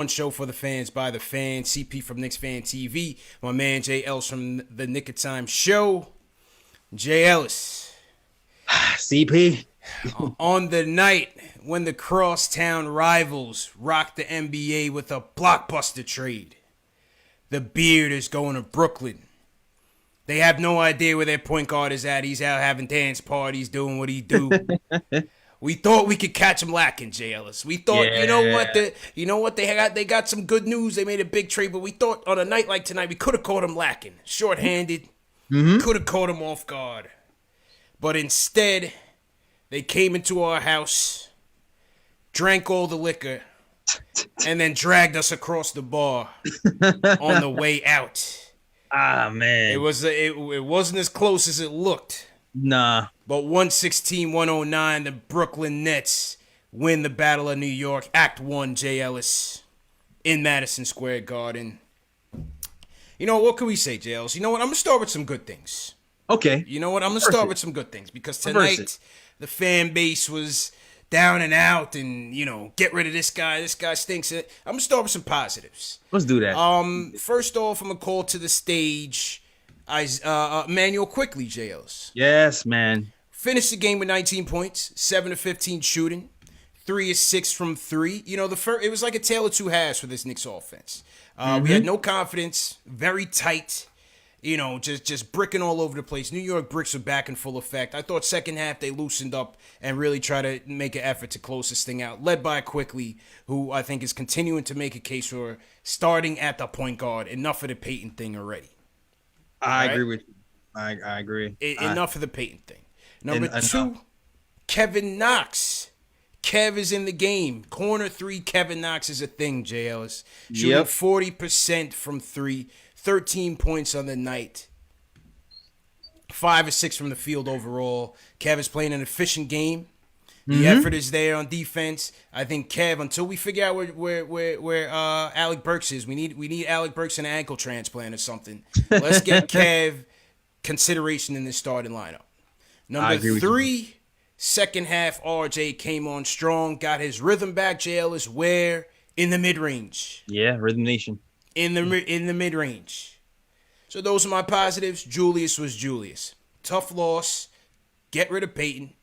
One show for the fans by the fans. CP from KnicksFanTV. My man Jay Ellis from the Nick of Time show. Jay Ellis. CP. On the night when the crosstown rivals rocked the NBA with a blockbuster trade, the Beard is going to Brooklyn. They have no idea where their point guard is at. He's out having dance parties, doing what he do. We thought we could catch him lacking, Jay Ellis. We thought, Yeah. you know what, they got some good news. They made a big trade, but we thought on a night like tonight we could have caught him lacking, short-handed. Could have caught him off guard, but instead they came into our house, drank all the liquor, and then dragged us across the bar on the way out. Ah, man. It wasn't as close as it looked. Nah. But 116-109, the Brooklyn Nets win the Battle of New York, Act 1, Jay Ellis, in Madison Square Garden. You know, what can we say, Jay Ellis? You know what? I'm going to start with some good things. Okay. You know what? I'm going to start with some good things because tonight the fan base was down and out and, get rid of this guy. This guy stinks. I'm going to start with some positives. Let's do that. First off, I'm going to call to the stage Manuel Quickly, Jay Ellis. Yes, man. Finished the game with 19 points, 7 of 15 shooting, 3 of 6 from 3. It was like a tale of two halves for this Knicks offense. We had no confidence, very tight, just bricking all over the place. New York bricks were back in full effect. I thought second half they loosened up and really tried to make an effort to close this thing out, led by Quickly, who I think is continuing to make a case for starting at the point guard. Enough of the Peyton thing already. I agree with you. I agree. Enough of the Peyton thing. Number 2, Kevin Knox. Kev is in the game. Corner 3, Kevin Knox is a thing, Jay Ellis. Shooting 40% from 3, 13 points on the night. 5 or 6 from the field overall. Kev is playing an efficient game. The effort is there on defense. I think Kev, until we figure out where Alec Burks is, we need Alec Burks an ankle transplant or something. Let's get Kev consideration in this starting lineup. Number 3, second half, RJ came on strong, got his rhythm back. Jay Ellis, where? In the mid-range. Yeah, Rhythm Nation. In the mid-range. So those are my positives. Julius was Julius. Tough loss. Get rid of Peyton.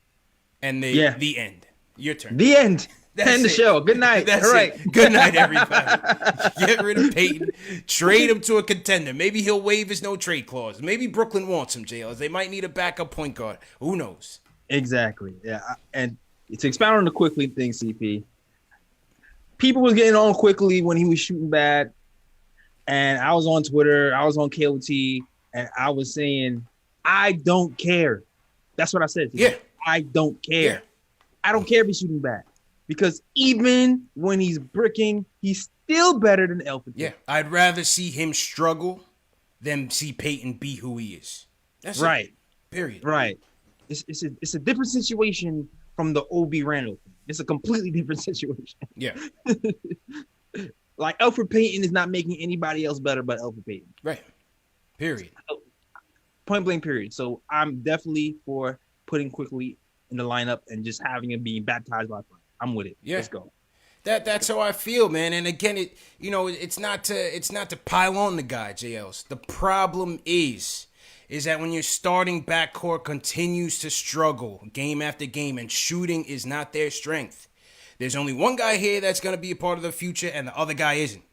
And the end. Your turn. The end. End the show. Good night. That's all right. it. Good night, everybody. Get rid of Peyton. Trade him to a contender. Maybe he'll waive his no-trade clause. Maybe Brooklyn wants him, Jay Ellis. They might need a backup point guard. Who knows? Exactly. Yeah. And to expound on the Quickly thing, CP, people was getting on Quickly when he was shooting bad. And I was on Twitter. I was on KOT. And I was saying, I don't care. That's what I said. Yeah. I don't care. Yeah. I don't care if he's shooting bad. Because even when he's bricking, he's still better than Elfrid. Yeah, I'd rather see him struggle than see Peyton be who he is. That's right. It. Period. Right. It's a different situation from the OB Randall thing. It's a completely different situation. Yeah. Like Elfrid Payton is not making anybody else better but Elfrid Payton. Right. Period. Point blank period. So I'm definitely for putting Quickly in the lineup and just having him being baptized by fire. I'm with it. Yeah. Let's go. That's how I feel, man. And again, it's not to pile on the guy, JLs. The problem is that when your starting backcourt continues to struggle game after game and shooting is not their strength, there's only one guy here that's going to be a part of the future and the other guy isn't.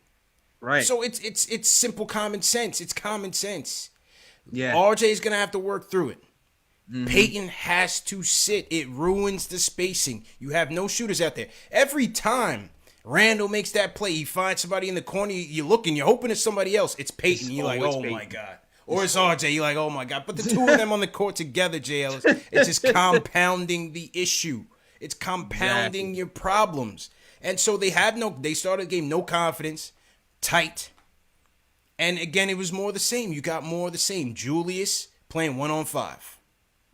Right. So it's simple common sense. It's common sense. Yeah. RJ's going to have to work through it. Peyton has to sit. It ruins the spacing. You have no shooters out there. Every time Randall makes that play, he finds somebody in the corner. You're looking, you're hoping it's somebody else. It's Peyton. You're like, oh, my God. Or it's RJ. You're like, oh, my God. But the two of them on the court together, Jay Ellis, it's just compounding the issue. It's compounding your problems. And so they started the game, no confidence, tight. And again, it was more of the same. You got more of the same. Julius playing 1-on-5.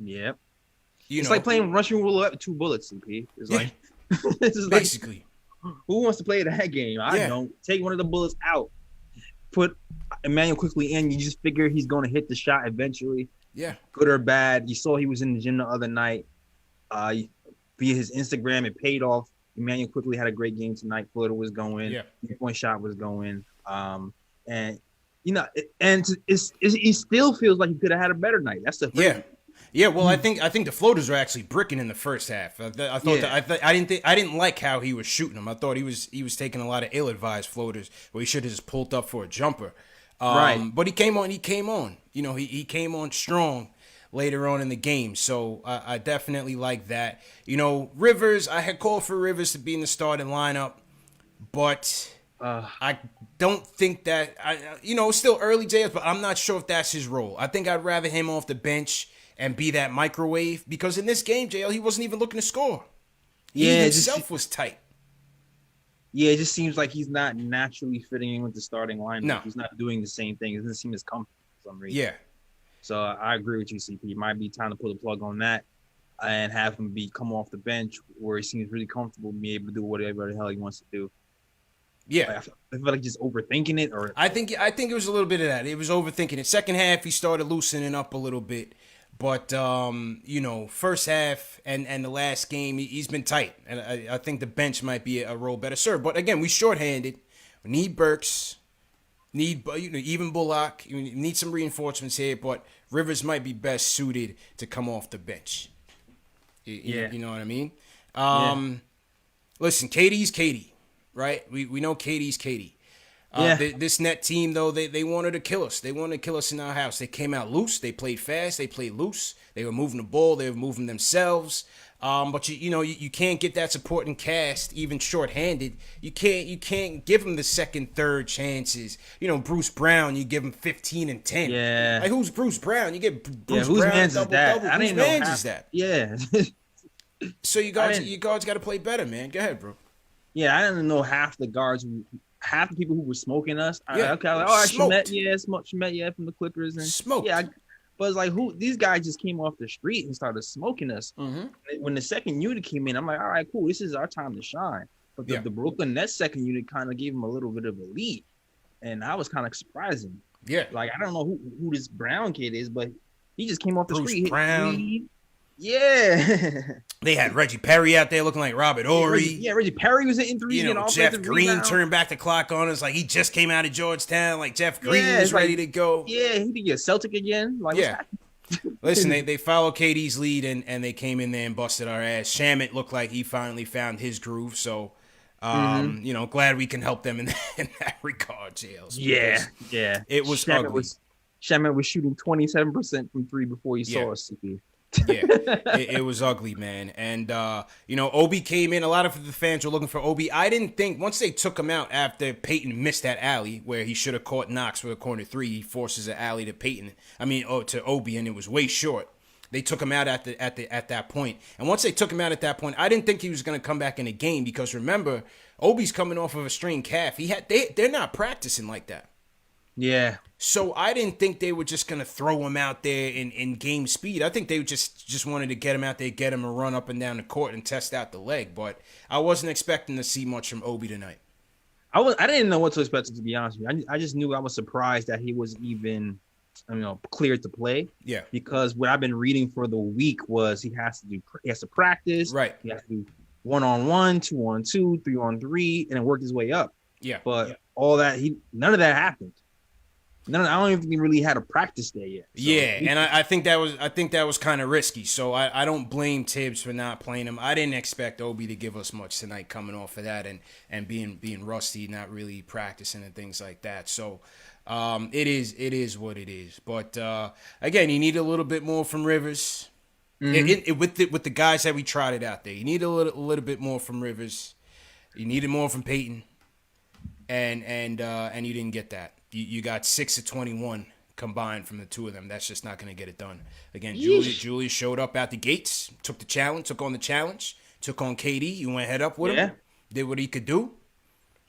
Yep. It's like playing Russian roulette with 2 bullets, CP. It's like this is basically. Like, who wants to play that game? I don't. Take one of the bullets out. Put Emmanuel Quickly in. You just figure he's going to hit the shot eventually. Yeah. Good or bad. You saw he was in the gym the other night. Via his Instagram, it paid off. Emmanuel quickly had a great game tonight. Floater was going. Yeah. 3-point shot was going. And he still feels like he could have had a better night. That's the crazy. Yeah, well, I think the floaters were actually bricking in the first half. I thought I didn't like how he was shooting them. I thought he was taking a lot of ill-advised floaters where he should have just pulled up for a jumper. Right. But he came on. You know, he came on strong later on in the game. So I definitely like that. You know, Rivers, I had called for Rivers to be in the starting lineup, but I don't think that it's still early days, but I'm not sure if that's his role. I think I'd rather him off the bench and be that microwave, because in this game, JL, he wasn't even looking to score. He himself was tight. Yeah, it just seems like he's not naturally fitting in with the starting lineup. No. He's not doing the same thing. It doesn't seem as comfortable for some reason. Yeah. So I agree with you, CP. It might be time to pull the plug on that and have him come off the bench where he seems really comfortable, be able to do whatever the hell he wants to do. Yeah. I feel like just overthinking it. Or I think it was a little bit of that. It was overthinking it. Second half, he started loosening up a little bit. But, first half and the last game, he's been tight. And I think the bench might be a role better served. But, again, we shorthanded. We need Burks. Even Bullock. You need some reinforcements here. But Rivers might be best suited to come off the bench. You know what I mean? Listen, KD's KD, right? We know KD's KD. This net team, though, they wanted to kill us. They wanted to kill us in our house. They came out loose. They played fast. They played loose. They were moving the ball. They were moving themselves. But you can't get that supporting cast even shorthanded. You can't give them the second, third chances. Bruce Brown, you give him 15 and 10. Yeah. Like, who's Bruce Brown? You get Bruce whose Brown man's double is that? double. I didn't Whose know man's how, is that? Yeah. So you guards got to play better, man. Go ahead, bro. Yeah, I didn't know half the people who were smoking us. Yeah. Shemet from the Clippers and smoked. Yeah, but it's like these guys just came off the street and started smoking us. Mm-hmm. When the second unit came in, I'm like, all right, cool, this is our time to shine. But the Brooklyn Nets second unit kind of gave them a little bit of a lead, and I was kind of surprising. Yeah, like I don't know who this Brown kid is, but he just came off the Bruce street. Brown. Yeah. They had Reggie Perry out there looking like Robert Horry. Yeah, Reggie Perry was hitting threes. Jeff Green turned back the clock on us like he just came out of Georgetown. Like Jeff Green was ready to go. Yeah, he could get a Celtic again. Like, Listen, they followed KD's lead and they came in there and busted our ass. Shamet looked like he finally found his groove. So, glad we can help them in that regard, Jails. Yeah. It was ugly. Shamet was shooting 27% from three before he saw us, CP. Yeah, it was ugly, man. And, Obi came in. A lot of the fans were looking for Obi. I didn't think once they took him out after Peyton missed that alley where he should have caught Knox for a corner three, he forces an alley to to Obi, and it was way short. They took him out at that point. And once they took him out at that point, I didn't think he was going to come back in the game because, remember, Obi's coming off of a strained calf. They're not practicing like that. Yeah. So I didn't think they were just going to throw him out there in game speed. I think they just wanted to get him out there, get him a run up and down the court and test out the leg. But I wasn't expecting to see much from Obi tonight. I didn't know what to expect, to be honest with you. I just knew I was surprised that he was even, cleared to play. Yeah. Because what I've been reading for the week was he has to practice. Right. He has to do 1-on-1, 2-on-2, 3-on-3, and then work his way up. Yeah. But all that, none of that happened. I don't even think he really had a practice day yet. So and I think that was kind of risky. So I don't blame Tibbs for not playing him. I didn't expect Obi to give us much tonight coming off of that and being rusty, not really practicing and things like that. So it is what it is. But again, you need a little bit more from Rivers. Mm-hmm. With the guys that we trotted out there, you need a little bit more from Rivers. You needed more from Peyton, and you didn't get that. You got 6 of 21 combined from the two of them. That's just not going to get it done. Again, Julius showed up at the gates, took on the challenge, took on KD. You went head up with him, did what he could do.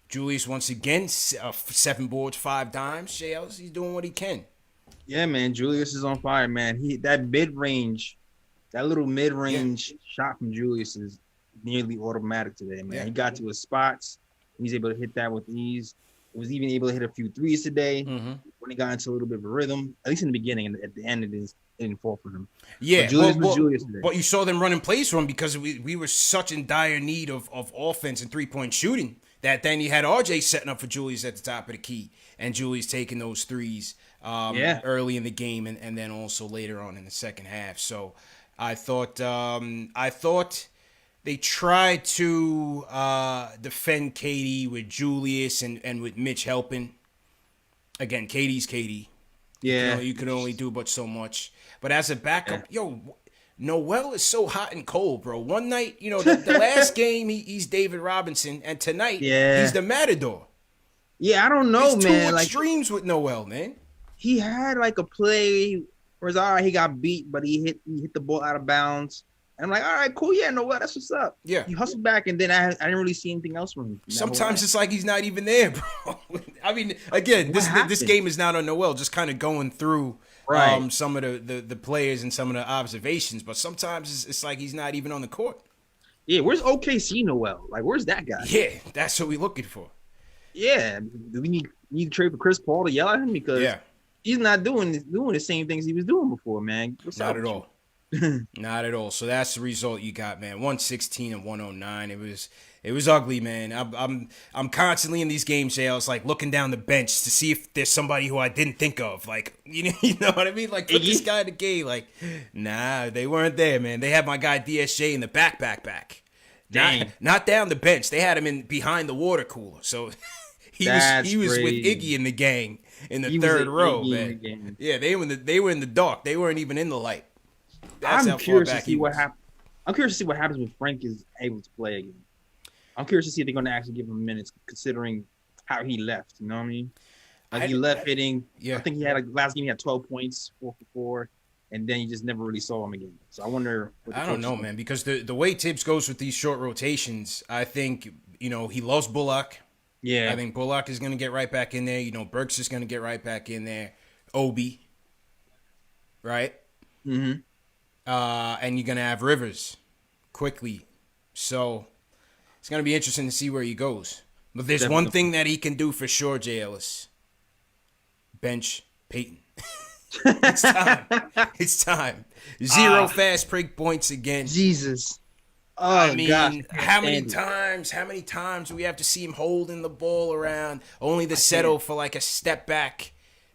Julius, once again, 7 boards, 5 dimes. JLs, he's doing what he can. Yeah, man, Julius is on fire, man. That little mid-range shot from Julius is nearly automatic today, man. Yeah. He got to his spots. He's able to hit that with ease. Was even able to hit a few threes today. Mm-hmm. when he got into a little bit of a rhythm, at least in the beginning, and at the end it didn't fall for him. Yeah, but Julius was Julius today. But you saw them running plays for him because we were such in dire need of offense and 3-point shooting that then you had RJ setting up for Julius at the top of the key, and Julius taking those threes early in the game and then also later on in the second half. So I thought they tried to defend KD with Julius and with Mitch helping. Again, KD's KD. Yeah. You can only do but so much. But as a backup, Noel is so hot and cold, bro. One night, the last game, he's David Robinson, and tonight, he's the Matador. Yeah, I don't know, There's man. Two extremes with Noel, man. He had like a play where it's all right, he got beat, but he hit the ball out of bounds. And I'm like, all right, cool, yeah, Noel, that's what's up. Yeah. He hustled back, and then I didn't really see anything else from him. Sometimes it's like he's not even there, bro. I mean, again, this game is not on Noel, just kind of going through some of the players and some of the observations, but sometimes it's like he's not even on the court. Yeah, where's OKC Noel? Like, where's that guy? Yeah, that's what we're looking for. Yeah, do we need to trade for Chris Paul to yell at him? Because he's not doing the same things he was doing before, man. Not at all. Not at all. So that's the result you got, man. 116 and 109. It was ugly, man. I'm constantly in these games, Jay. I was like looking down the bench to see if there's somebody who I didn't think of. Like, you know what I mean? Like, put this guy in the game. Like, nah, they weren't there, man. They had my guy DSJ in the back. Not down the bench. They had him in behind the water cooler. So he was with Iggy in the gang in the third row, man. Yeah, they were in the dark. They weren't even in the light. I'm curious to see what happens. I'm curious to see what happens when Frank is able to play again. I'm curious to see if they're going to actually give him minutes, considering how he left. You know what I mean? Like he left hitting. Yeah. I think he had last game. He had 12 points, 4 for 4, and then you just never really saw him again. So I wonder. I don't know, man, because the way Tibbs goes with these short rotations, I think he loves Bullock. Yeah, I think Bullock is going to get right back in there. Burks is going to get right back in there. Obi, right? Mm-hmm. And you're going to have Rivers quickly. So it's going to be interesting to see where he goes. But there's one thing that he can do for sure, J. Ellis. Bench Peyton. It's time. It's time. 0 fast break points again. Jesus. I mean, gosh, how many times do we have to see him holding the ball around only to settle for like a step back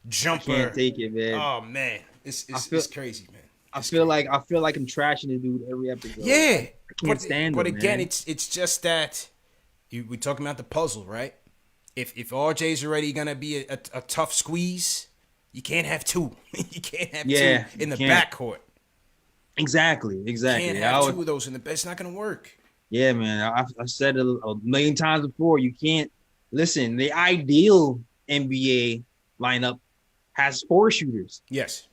jumper? I can't take it, man. Oh, man. It's crazy, man. I feel like I'm trashing the dude every episode. Yeah, I can't stand him. But again, man. it's just that we're talking about the puzzle, right? If RJ's already gonna be a tough squeeze, you can't have two. You can't have two in the backcourt. Exactly. You can't have two of those in the back. It's not gonna work. Yeah, man. I've said it a million times before. You can't listen. The ideal NBA lineup has 4 shooters. Yes.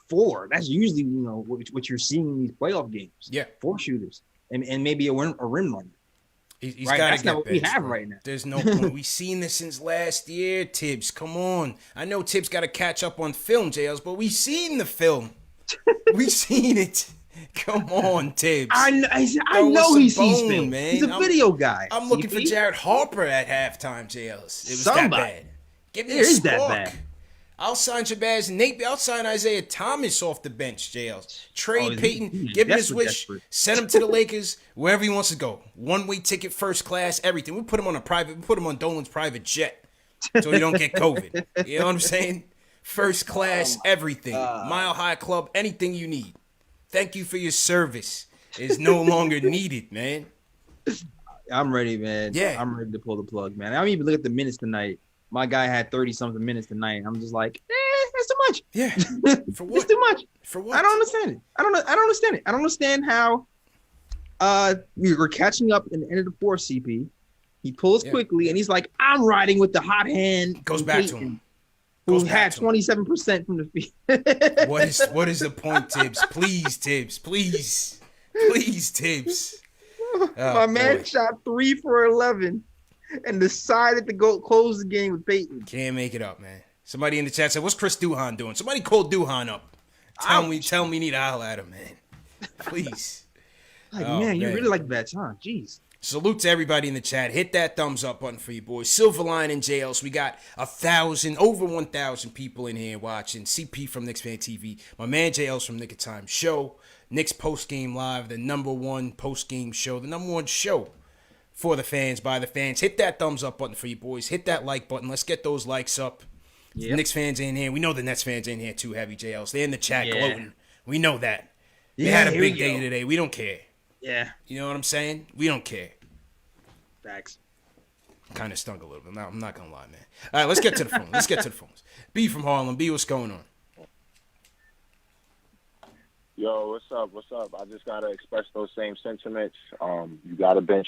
4. That's usually what you're seeing in these playoff games. Yeah, 4 shooters and maybe a rim runner. He's right? got to That's get not what we have right now. There's no point. We've seen this since last year, Tibbs. Come on. I know Tibbs got to catch up on film, JLs, but we've seen the film. We've seen it. Come on, Tibbs. I know he sees film, man. He's a video guy. I'm looking for Jared Harper at halftime, JLs. It was that bad. Give me a spark. That bad. I'll sign Shabazz Nate. I'll sign Isaiah Thomas off the bench, JLs. Trade Peyton. Give him his wish. Send him to the Lakers, wherever he wants to go. One-way ticket, first class, everything. We put him on Dolan's private jet so he don't get COVID. You know what I'm saying? First class, everything. Mile High Club, anything you need. Thank you for your service. Is no longer needed, man. I'm ready, man. Yeah. I'm ready to pull the plug, man. I don't even look at the minutes tonight. My guy had 30-something minutes tonight. I'm just like, that's too much. Yeah. For what? It's too much. For what? I don't understand it. I don't understand it. I don't understand how we were catching up in the end of the fourth, CP. He pulls quickly, and he's like, I'm riding with the hot hand. Goes back to him. Who had 27% from the field. What is the point, Tibbs? Please, Tibbs. Please, Tibbs. My man shot 3 for 11 and decided to go close the game with Peyton. Can't make it up, man. Somebody in the chat said, "What's Chris Duhon doing?" Somebody call Duhon up. Tell me need to holler at him, man. Please. Man, you really like bets, huh? Jeez. Salute to everybody in the chat. Hit that thumbs up button for you boys. Silverline and JLs. We got over 1,000 people in here watching. CP from KnicksFanTV. My man JL's from Nick of Time Show. Knicks Post Game Live, the number one post game show, the number one show for the fans, by the fans. Hit that thumbs up button for you boys. Hit that like button. Let's get those likes up. Yep. Knicks fans in here. We know the Nets fans in here too, heavy JLs. They're in the chat gloating. We know that. They had a big day today. We don't care. Yeah. You know what I'm saying? We don't care. Facts. Kind of stunk a little bit. No, I'm not going to lie, man. All right, let's get to the phones. B from Harlem. B, what's going on? Yo, what's up? I just got to express those same sentiments. You got to bench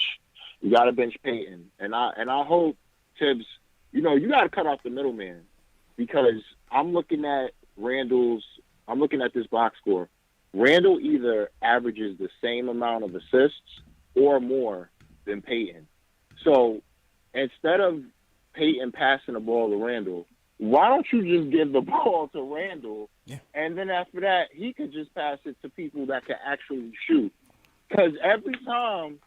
Peyton. And I hope, Tibbs, you got to cut off the middleman, because I'm looking at this box score. Randall either averages the same amount of assists or more than Peyton. So instead of Peyton passing the ball to Randall, why don't you just give the ball to Randall? Yeah. And then after that, he could just pass it to people that can actually shoot. Because every time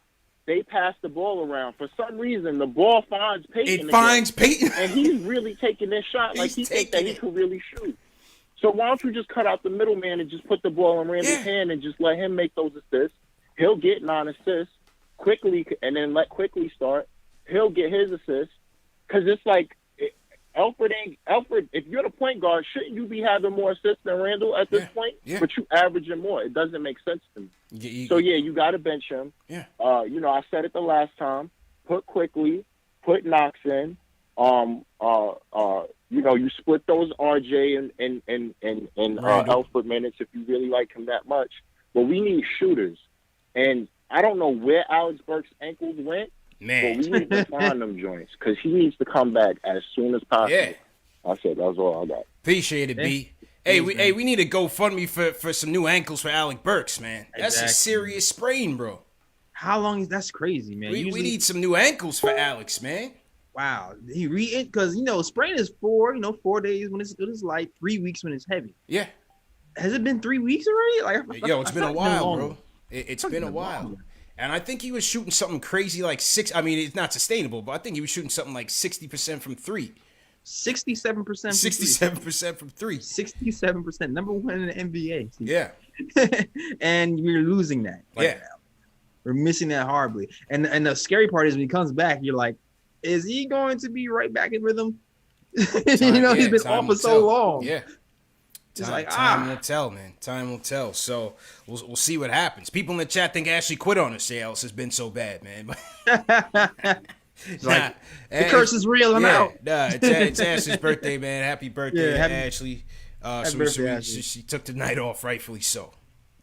they pass the ball around, for some reason, the ball finds Peyton. It finds Peyton. And he's really taking this shot like he thinks that he could really shoot. So why don't you just cut out the middleman and just put the ball in Randall's hand and just let him make those assists? He'll get 9 assists quickly, and then let Quickly start. He'll get his assists. Because it's like, Alfred, if you're the point guard, shouldn't you be having more assists than Randall at this point? Yeah. But you averaging more. It doesn't make sense to me. You got to bench him. Yeah. I said it the last time. Put Quickly, put Knox in. You split those RJ and Alfred minutes if you really like him that much. But we need shooters. And I don't know where Alex Burks' ankles went. Man. But we need to find them joints, because he needs to come back as soon as possible. Yeah. I said that's all I got. Appreciate it, B. Hey, we need a GoFundMe for some new ankles for Alec Burks, man. That's a serious sprain, bro. How long is that's crazy, man? We need some new ankles for Alex, man. Wow, he because sprain is 4 days when it's light, 3 weeks when it's heavy. Yeah. Has it been 3 weeks already? It's been a while, bro. It's been a while. And I think he was shooting something crazy like 6. I mean, it's not sustainable, but I think he was shooting something like 60% from 3. 67%. 67% from 3. 67%. Number one in the NBA. Yeah. And we're losing that now. We're missing that horribly. And the scary part is when he comes back, you're like, is he going to be right back in rhythm? He's been off for so long. Yeah. Time will tell, man. Time will tell. So we'll see what happens. People in the chat think Ashley quit on us. Sales has been so bad, man. The curse is real. I'm out. It's Ashley's birthday, man. Happy birthday, Ashley. She took the night off, rightfully so.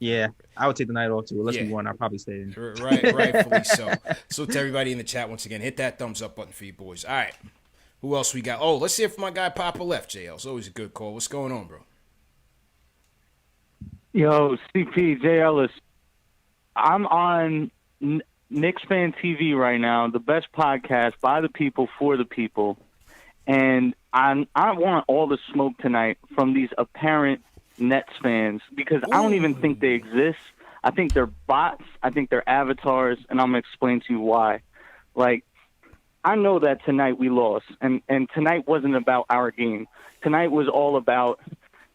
Yeah, I would take the night off too. Unless we won, I'll probably stay in. Rightfully so. So to everybody in the chat once again, hit that thumbs up button for you boys. All right. Who else we got? Oh, let's hear from my guy Papa Left, JL. It's always a good call. What's going on, bro? Yo, CP, J. Ellis. I'm on KnicksFanTV right now, the best podcast by the people for the people. And I want all the smoke tonight from these apparent Nets fans, because I don't even think they exist. I think they're bots. I think they're avatars, and I'm going to explain to you why. Like, I know that tonight we lost, and tonight wasn't about our game. Tonight was all about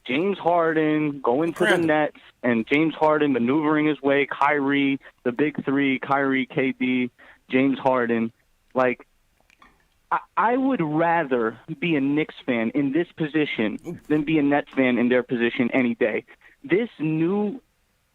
James Harden going to the Nets and James Harden maneuvering his way, Kyrie, the big three, Kyrie, KD, James Harden. Like, I would rather be a Knicks fan in this position than be a Nets fan in their position any day. This new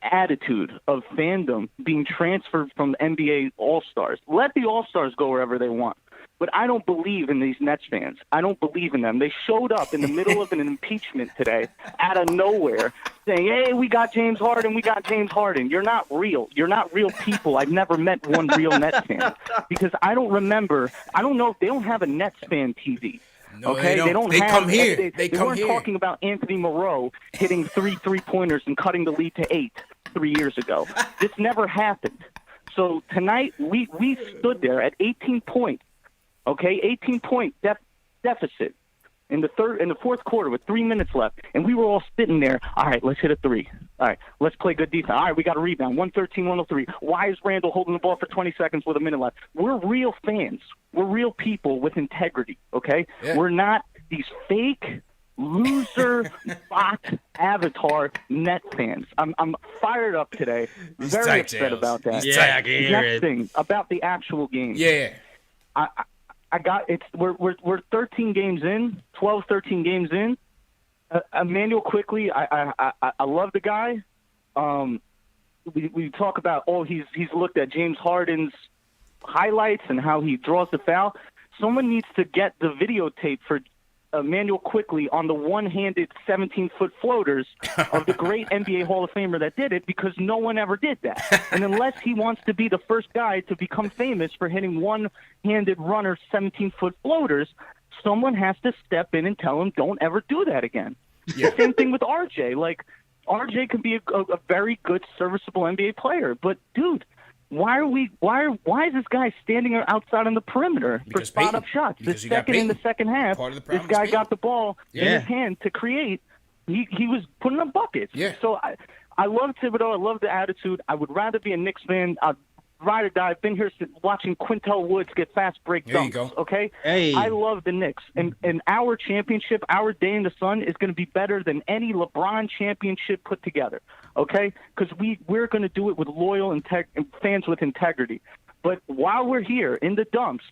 attitude of fandom being transferred from the NBA All-Stars. Let the All-Stars go wherever they want. But I don't believe in these Nets fans. I don't believe in them. They showed up in the middle of an impeachment today out of nowhere saying, hey, we got James Harden, we got James Harden. You're not real. You're not real people. I've never met one real Nets fan. Because I don't remember, I don't know if they don't have a Nets fan TV. No, okay, they don't come here. They weren't talking about Anthony Moreau hitting 3 3-pointers and cutting the lead to 8 3 years ago. This never happened. So tonight we stood there at 18 points. Okay, 18-point deficit. in the fourth quarter with 3 minutes left, and we were all sitting there. All right, let's hit a three. All right, let's play good defense. All right, we got a rebound. 113-103. Why is Randall holding the ball for 20 seconds with a minute left? We're real fans. We're real people with integrity. Okay, we're not these fake loser bot avatar net fans. I'm fired up today. Very upset about that. Yeah, I can hear Next it. thing about the actual game. Yeah. I got it's we're 13 games in, 12, 13 games in. Emmanuel Quickly, I love the guy. We talk about he's looked at James Harden's highlights and how he draws the foul. Someone needs to get the videotape for Emmanuel Quickly on the one-handed 17-foot floaters of the great NBA Hall of Famer that did it, because no one ever did that. And unless he wants to be the first guy to become famous for hitting one-handed runner 17-foot floaters, someone has to step in and tell him, don't ever do that again. Yeah. Same thing with RJ. Like, RJ can be a very good, serviceable NBA player, but, dude, why is this guy standing outside on the perimeter for spot-up shots? The second in the second half, this guy got the ball in his hand to create. He was putting up buckets. Yeah. So I love Thibodeau. I love the attitude. I would rather be a Knicks fan. I'd ride or die. I've been here watching Quintel Woods get fast break dunks. There you go. Okay? Hey. I love the Knicks. And our championship, our day in the sun, is going to be better than any LeBron championship put together. Okay? Because we're going to do it with loyal fans with integrity. But while we're here in the dumps,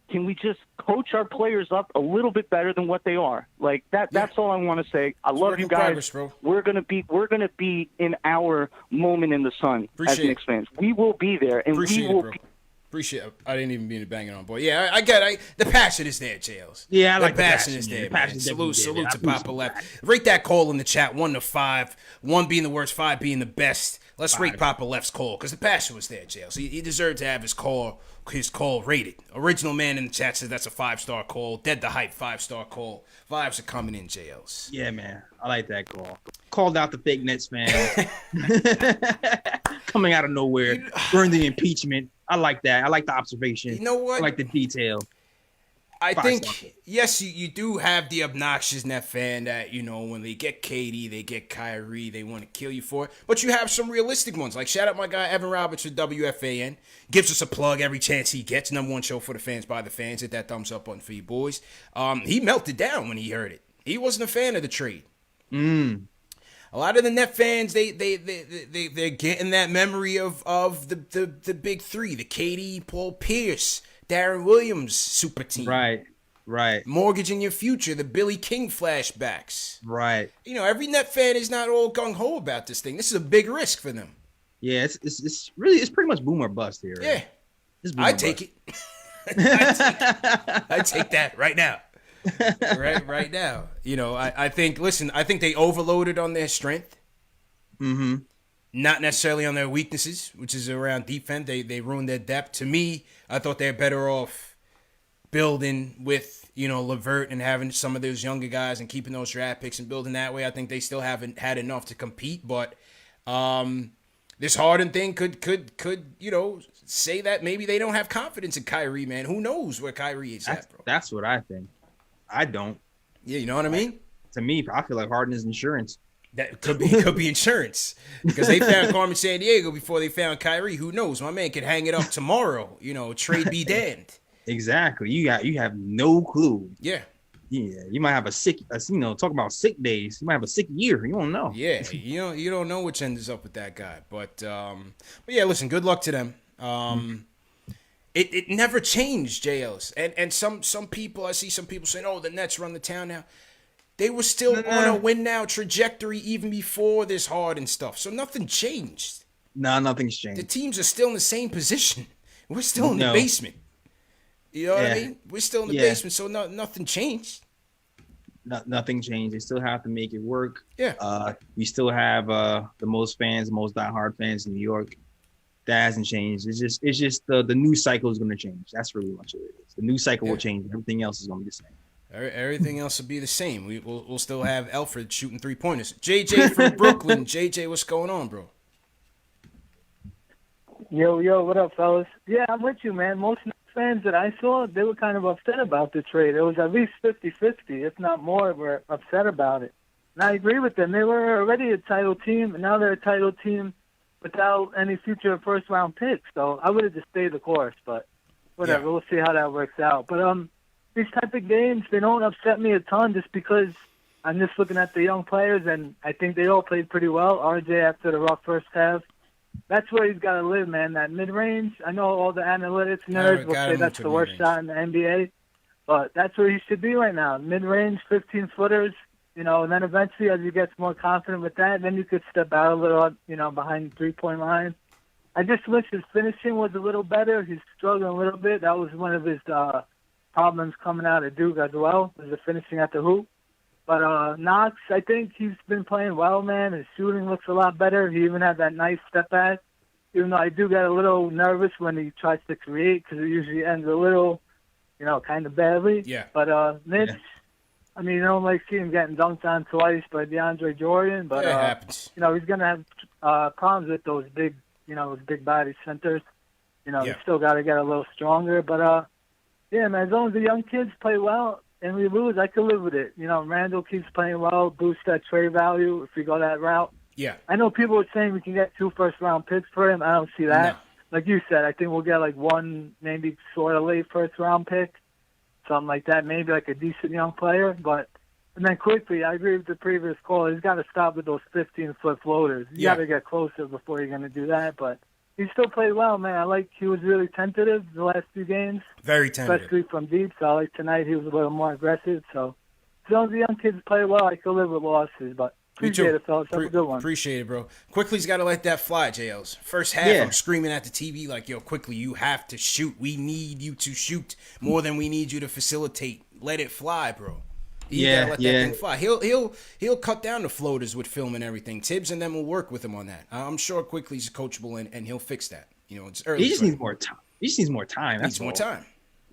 can we just coach our players up a little bit better than what they are? Like that's all I want to say. I love you guys. We're gonna be in our moment in the sun as Knicks fans. We will be there, and we will. Appreciate it. I didn't even mean to bang it on, boy. Yeah, I get it. The passion is there, JLs. Yeah, I like the passion is there, man. Salute to Papa Left. Rate that call in the chat, 1 to 5. 1 being the worst, 5 being the best. Let's rate Papa Left's call, because the passion was there, JLs. He deserved to have his call rated. Original man in the chat says that's a 5-star call. Dead the hype, 5-star call. Vibes are coming in, JLs. Yeah, man. I like that call. Called out the fake Nets fan. Coming out of nowhere. During the impeachment. I like that. I like the observation. You know what? I like the detail. I think, yes, you do have the obnoxious net fan that, when they get KD, they get Kyrie, they want to kill you for it. But you have some realistic ones. Like, shout out my guy, Evan Roberts for WFAN. Gives us a plug every chance he gets. Number 1 show for the fans by the fans. Hit that thumbs up button for you boys. He melted down when he heard it. He wasn't a fan of the trade. A lot of the net fans, they're getting that memory of the big three, the KD, Paul Pierce, Darren Williams super team. Right. Mortgaging your future, the Billy King flashbacks. Right. Every net fan is not all gung-ho about this thing. This is a big risk for them. Yeah, it's pretty much boom or bust here. Right? Yeah. I take it. I take that right now. right now. I think they overloaded on their strength. Mm-hmm. Not necessarily on their weaknesses, which is around defense. They ruined their depth. To me, I thought they're better off building with, LeVert and having some of those younger guys and keeping those draft picks and building that way. I think they still haven't had enough to compete, but this Harden thing could say that maybe they don't have confidence in Kyrie, man. Who knows where Kyrie is at, bro? That's what I think. I don't. Yeah, you know what I mean? To me, I feel like Harden is insurance. That could be insurance, because they found Carmen Sandiego before they found Kyrie. Who knows? My man could hang it up tomorrow. Trade be damned. Exactly. You have no clue. Yeah. Yeah. You might have talk about sick days. You might have a sick year. You don't know. Yeah. You don't know which end is up with that guy. But yeah. Listen. Good luck to them. It never changed, JLs. And some people, I see some people saying, "Oh, the Nets run the town now." They were still on a win-now trajectory even before this Harden stuff. So nothing changed. No, nothing's changed. The teams are still in the same position. We're still in the basement. You know what I mean? We're still in the basement, so nothing changed. Nothing changed. They still have to make it work. Yeah. We still have the most fans, the most diehard fans in New York. That hasn't changed. It's just the news cycle is going to change. That's really much what it is. The news cycle will change. Everything else is going to be the same. Everything else will be the same. We'll still have Alfred shooting 3-pointers. JJ from Brooklyn. JJ, what's going on, bro? Yo, what up, fellas? Yeah, I'm with you, man. Most fans that I saw, they were kind of upset about the trade. It was at least 50-50, if not more, were upset about it. And I agree with them. They were already a title team, and now they're a title team without any future first-round picks. So I would have just stayed the course, but whatever. Yeah. We'll see how that works out. But these type of games, they don't upset me a ton just because I'm just looking at the young players, and I think they all played pretty well. RJ, after the rough first half, that's where he's got to live, man. That mid-range, I know all the analytics nerds will say that's the worst shot in the NBA, but that's where he should be right now. Mid-range, 15-footers, and then eventually as he gets more confident with that, then you could step out a little, behind the three-point line. I just wish his finishing was a little better. He's struggling a little bit. That was one of his problems coming out of Duke as well, was the finishing at the hoop. But Knox, I think he's been playing well, man. His shooting looks a lot better. He even had that nice step back, even though I do get a little nervous when he tries to create because it usually ends a little, kind of badly. Yeah. But Mitch, I mean, you don't like seeing him getting dunked on twice by DeAndre Jordan, but it happens. He's gonna have problems with those big, those big body centers. He's still got to get a little stronger. But yeah, man, as long as the young kids play well and we lose, I can live with it. Randall keeps playing well, boost that trade value if we go that route. Yeah. I know people are saying we can get 2 first-round picks for him. I don't see that. No. Like you said, I think we'll get like one maybe sort of late first-round pick, something like that, maybe like a decent young player. And then quickly, I agree with the previous call. He's got to stop with those 15-foot floaters. You got to get closer before you're going to do that. But he still played well, man. He was really tentative the last 2 games. Very tentative. Especially from deep. So tonight he was a little more aggressive. So as long as the young kids play well, I can live with losses. But appreciate it, fellas. Have a good one. Appreciate it, bro. Quickly's got to let that fly, JLs. First half, I'm screaming at the TV like, yo, Quickly, you have to shoot. We need you to shoot more than we need you to facilitate. Let it fly, bro. You gotta let that thing fly. He'll cut down the floaters with film and everything. Tibbs and them will work with him on that. I'm sure Quickly's coachable and he'll fix that. It's early. He just needs more time. He just needs more time. That's more time.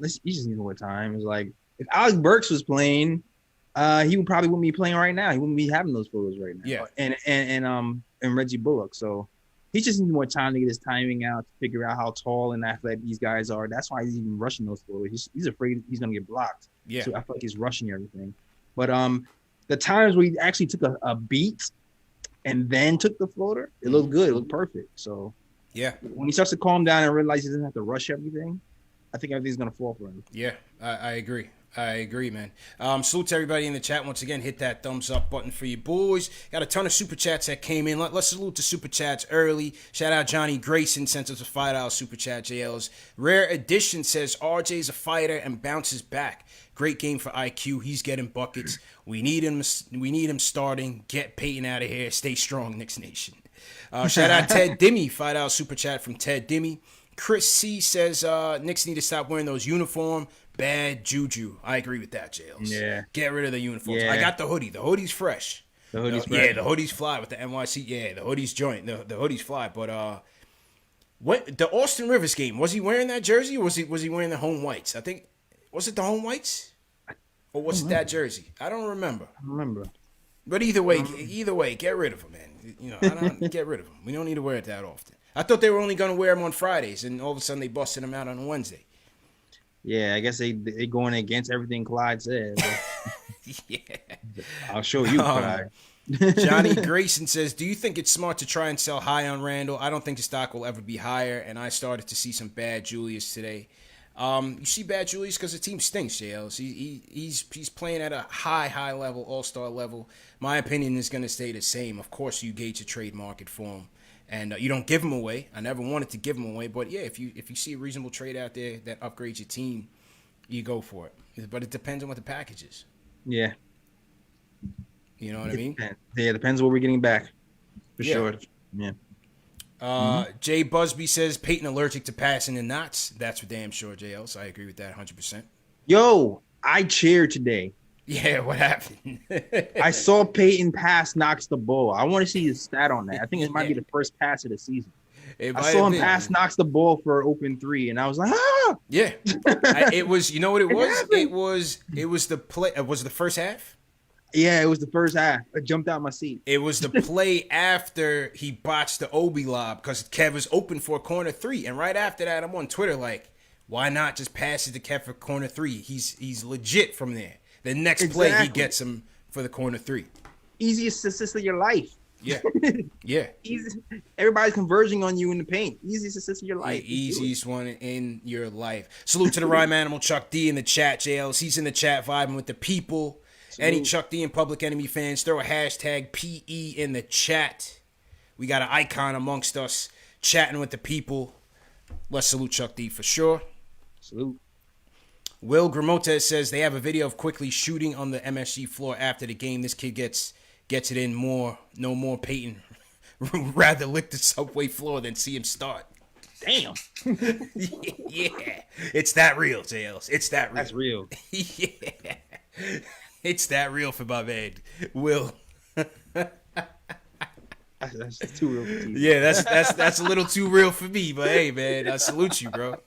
He just needs more time. It's like if Alex Burks was playing, he would probably wouldn't be playing right now. He wouldn't be having those floaters right now. Yeah. And Reggie Bullock. So he just needs more time to get his timing out, to figure out how tall and athletic these guys are. That's why he's even rushing those floaters. He's afraid he's gonna get blocked. Yeah. So I feel like he's rushing everything. But the times where he actually took a beat and then took the floater, it looked good. It looked perfect. So yeah, when he starts to calm down and realize he doesn't have to rush everything, I think everything's gonna fall for him. Yeah, I agree. I agree, man. Salute to everybody in the chat. Once again, hit that thumbs up button for you boys. Got a ton of super chats that came in. Let's salute the super chats early. Shout out Johnny Grayson, sent us a $5 super chat. JL's Rare Edition says RJ's a fighter and bounces back. Great game for IQ. He's getting buckets. We need him. We need him starting. Get Peyton out of here. Stay strong, Knicks Nation. Shout out Ted Dimmy. $5 super chat from Ted Dimmy. Chris C says Knicks need to stop wearing those uniform. Bad juju. I agree with that, Jails. Yeah. Get rid of the uniforms. Yeah. I got the hoodie. The hoodie's fresh. The hoodie's fresh. Yeah, the hoodie's fly with the NYC. Yeah, the hoodie's joint. The hoodie's fly. But what the Austin Rivers game, was he wearing that jersey or was he wearing the home whites? I think, was it the home whites? Or was it that jersey? I don't remember. But either way, get rid of him, man. I don't get rid of him. We don't need to wear it that often. I thought they were only going to wear them on Fridays, and all of a sudden they busted them out on a Wednesday. Yeah, I guess they going against everything Clyde said. Yeah. I'll show you, Clyde. Johnny Grayson says, do you think it's smart to try and sell high on Randall? I don't think the stock will ever be higher, and I started to see some bad Julius today. You see bad Julius because the team stinks, JLs. He's playing at a high level, all-star level. My opinion is going to stay the same. Of course, you gauge the trade market for him. And you don't give him away. I never wanted to give him away, but yeah, if you see a reasonable trade out there that upgrades your team, you go for it. But it depends on what the package is. Yeah. You know what I mean? Yeah, it depends what we're getting back. For sure. Yeah. Jay Busby says Peyton allergic to passing and knots. That's for damn sure, JL. So I agree with that 100%. Yo, I cheered today. Yeah, what happened? I saw Peyton pass Knox the ball. I want to see his stat on that. I think it might be the first pass of the season. I saw him pass Knox the ball for an open three, and I was like, ah! Yeah. It was, you know what it was? It was the play. Was it the first half? Yeah, it was the first half. I jumped out my seat. It was the play after he botched the Obi lob because Kev was open for a corner three. And right after that, I'm on Twitter like, Why not just pass it to Kev for corner three? He's legit from there. The next play, he gets him for the corner three. Easiest assist of your life. Yeah. Yeah. Easy. Everybody's converging on you in the paint. Easiest assist of your life. The easiest one in your life. Salute to the rhyme animal Chuck D in the chat, JLs. He's in the chat vibing with the people. Salute. Any Chuck D and Public Enemy fans, throw a hashtag PE in the chat. We got an icon amongst us chatting with the people. Let's salute Chuck D for sure. Salute. Will Gramotes says they have a video of Quickly shooting on the MSG floor after the game. This kid gets it in more. No more Peyton. Rather lick the subway floor than see him start. Damn. Yeah. It's that real, JLs. It's that real. That's real. Yeah. It's that real for my man, Will. That's too real for you. Yeah, that's a little too real for me. But hey, man, I salute you, bro.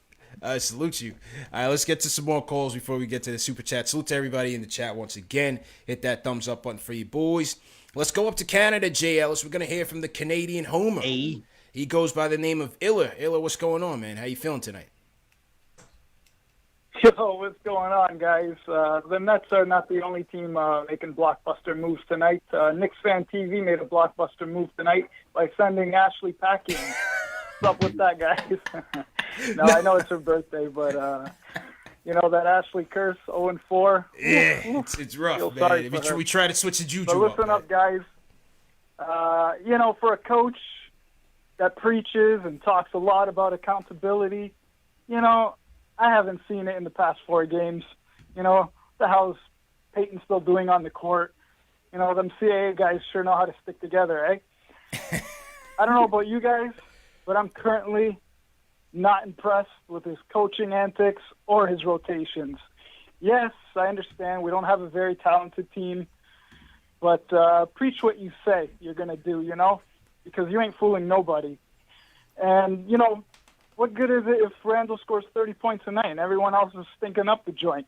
I salute you. All right, let's get to some more calls before we get to the super chat. Salute to everybody in the chat once again. Hit that thumbs up button for you boys. Let's go up to Canada, JLs. We're going to hear from the Canadian Homer. Hey. He goes by the name of Iller. Iller, what's going on, man? How you feeling tonight? Yo, what's going on, guys? The Nets are not the only team making blockbuster moves tonight. KnicksFanTV made a blockbuster move tonight by sending Ashley packing. What's up with that, guys? No, I know it's her birthday, but you know that Ashley curse, 0-4. Yeah, it's rough, man. We try to switch the juju. But listen up, guys. You know, for a coach that preaches and talks a lot about accountability, you know, I haven't seen it in the past 4 games. You know, what the hell's Peyton still doing on the court? You know, them CAA guys sure know how to stick together, eh? I don't know about you guys, but I'm currently not impressed with his coaching antics or his rotations. Yes, I understand we don't have a very talented team, but preach what you say you're going to do, you know, because you ain't fooling nobody. And, you know, what good is it if Randall scores 30 points a night and everyone else is stinking up the joint?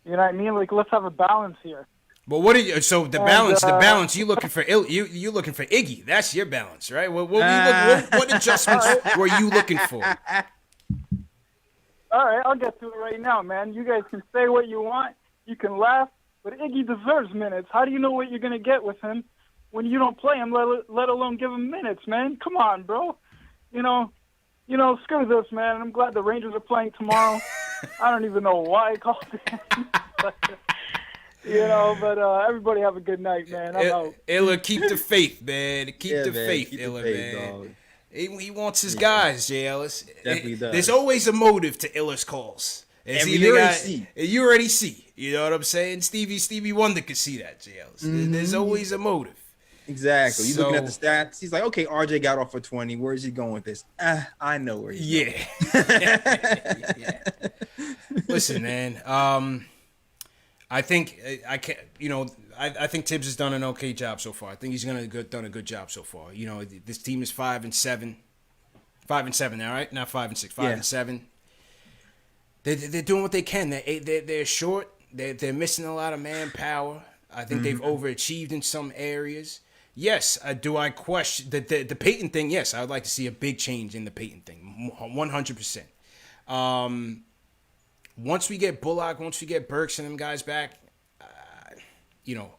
You know what I mean? Like, let's have a balance here. But what are you? So the balance. You looking for you looking for Iggy? That's your balance, right? What adjustments were you looking for? All right, I'll get to it right now, man. You guys can say what you want, you can laugh, but Iggy deserves minutes. How do you know what you're gonna get with him when you don't play him, let alone give him minutes, man? Come on, bro. You know, screw this, man. I'm glad the Rangers are playing tomorrow. I don't even know why I called it. You know, but everybody have a good night, man. I'm out. Illa, keep the faith, man. Keep the faith, Illa, man. He wants his guys, Jay Ellis. Definitely does. There's always a motive to Illa's calls. You already see. You know what I'm saying? Stevie Wonder could see that, Jay Ellis. Mm-hmm. There's always a motive. Exactly. You're looking at the stats. He's like, okay, RJ got off for 20. Where's he going with this? I know where he's going. Yeah. Listen, man. I think I think Tibbs has done an okay job so far. I think he's done a good job so far. You know, this team is 5-7. 5-7 now, right? Not 5-6. 5-7. They're doing what they can. They're short. They're missing a lot of manpower. I think they've overachieved in some areas. Yes, do I question the Peyton thing? Yes, I would like to see a big change in the Peyton thing, 100%. Once we get Bullock, once we get Burks and them guys back,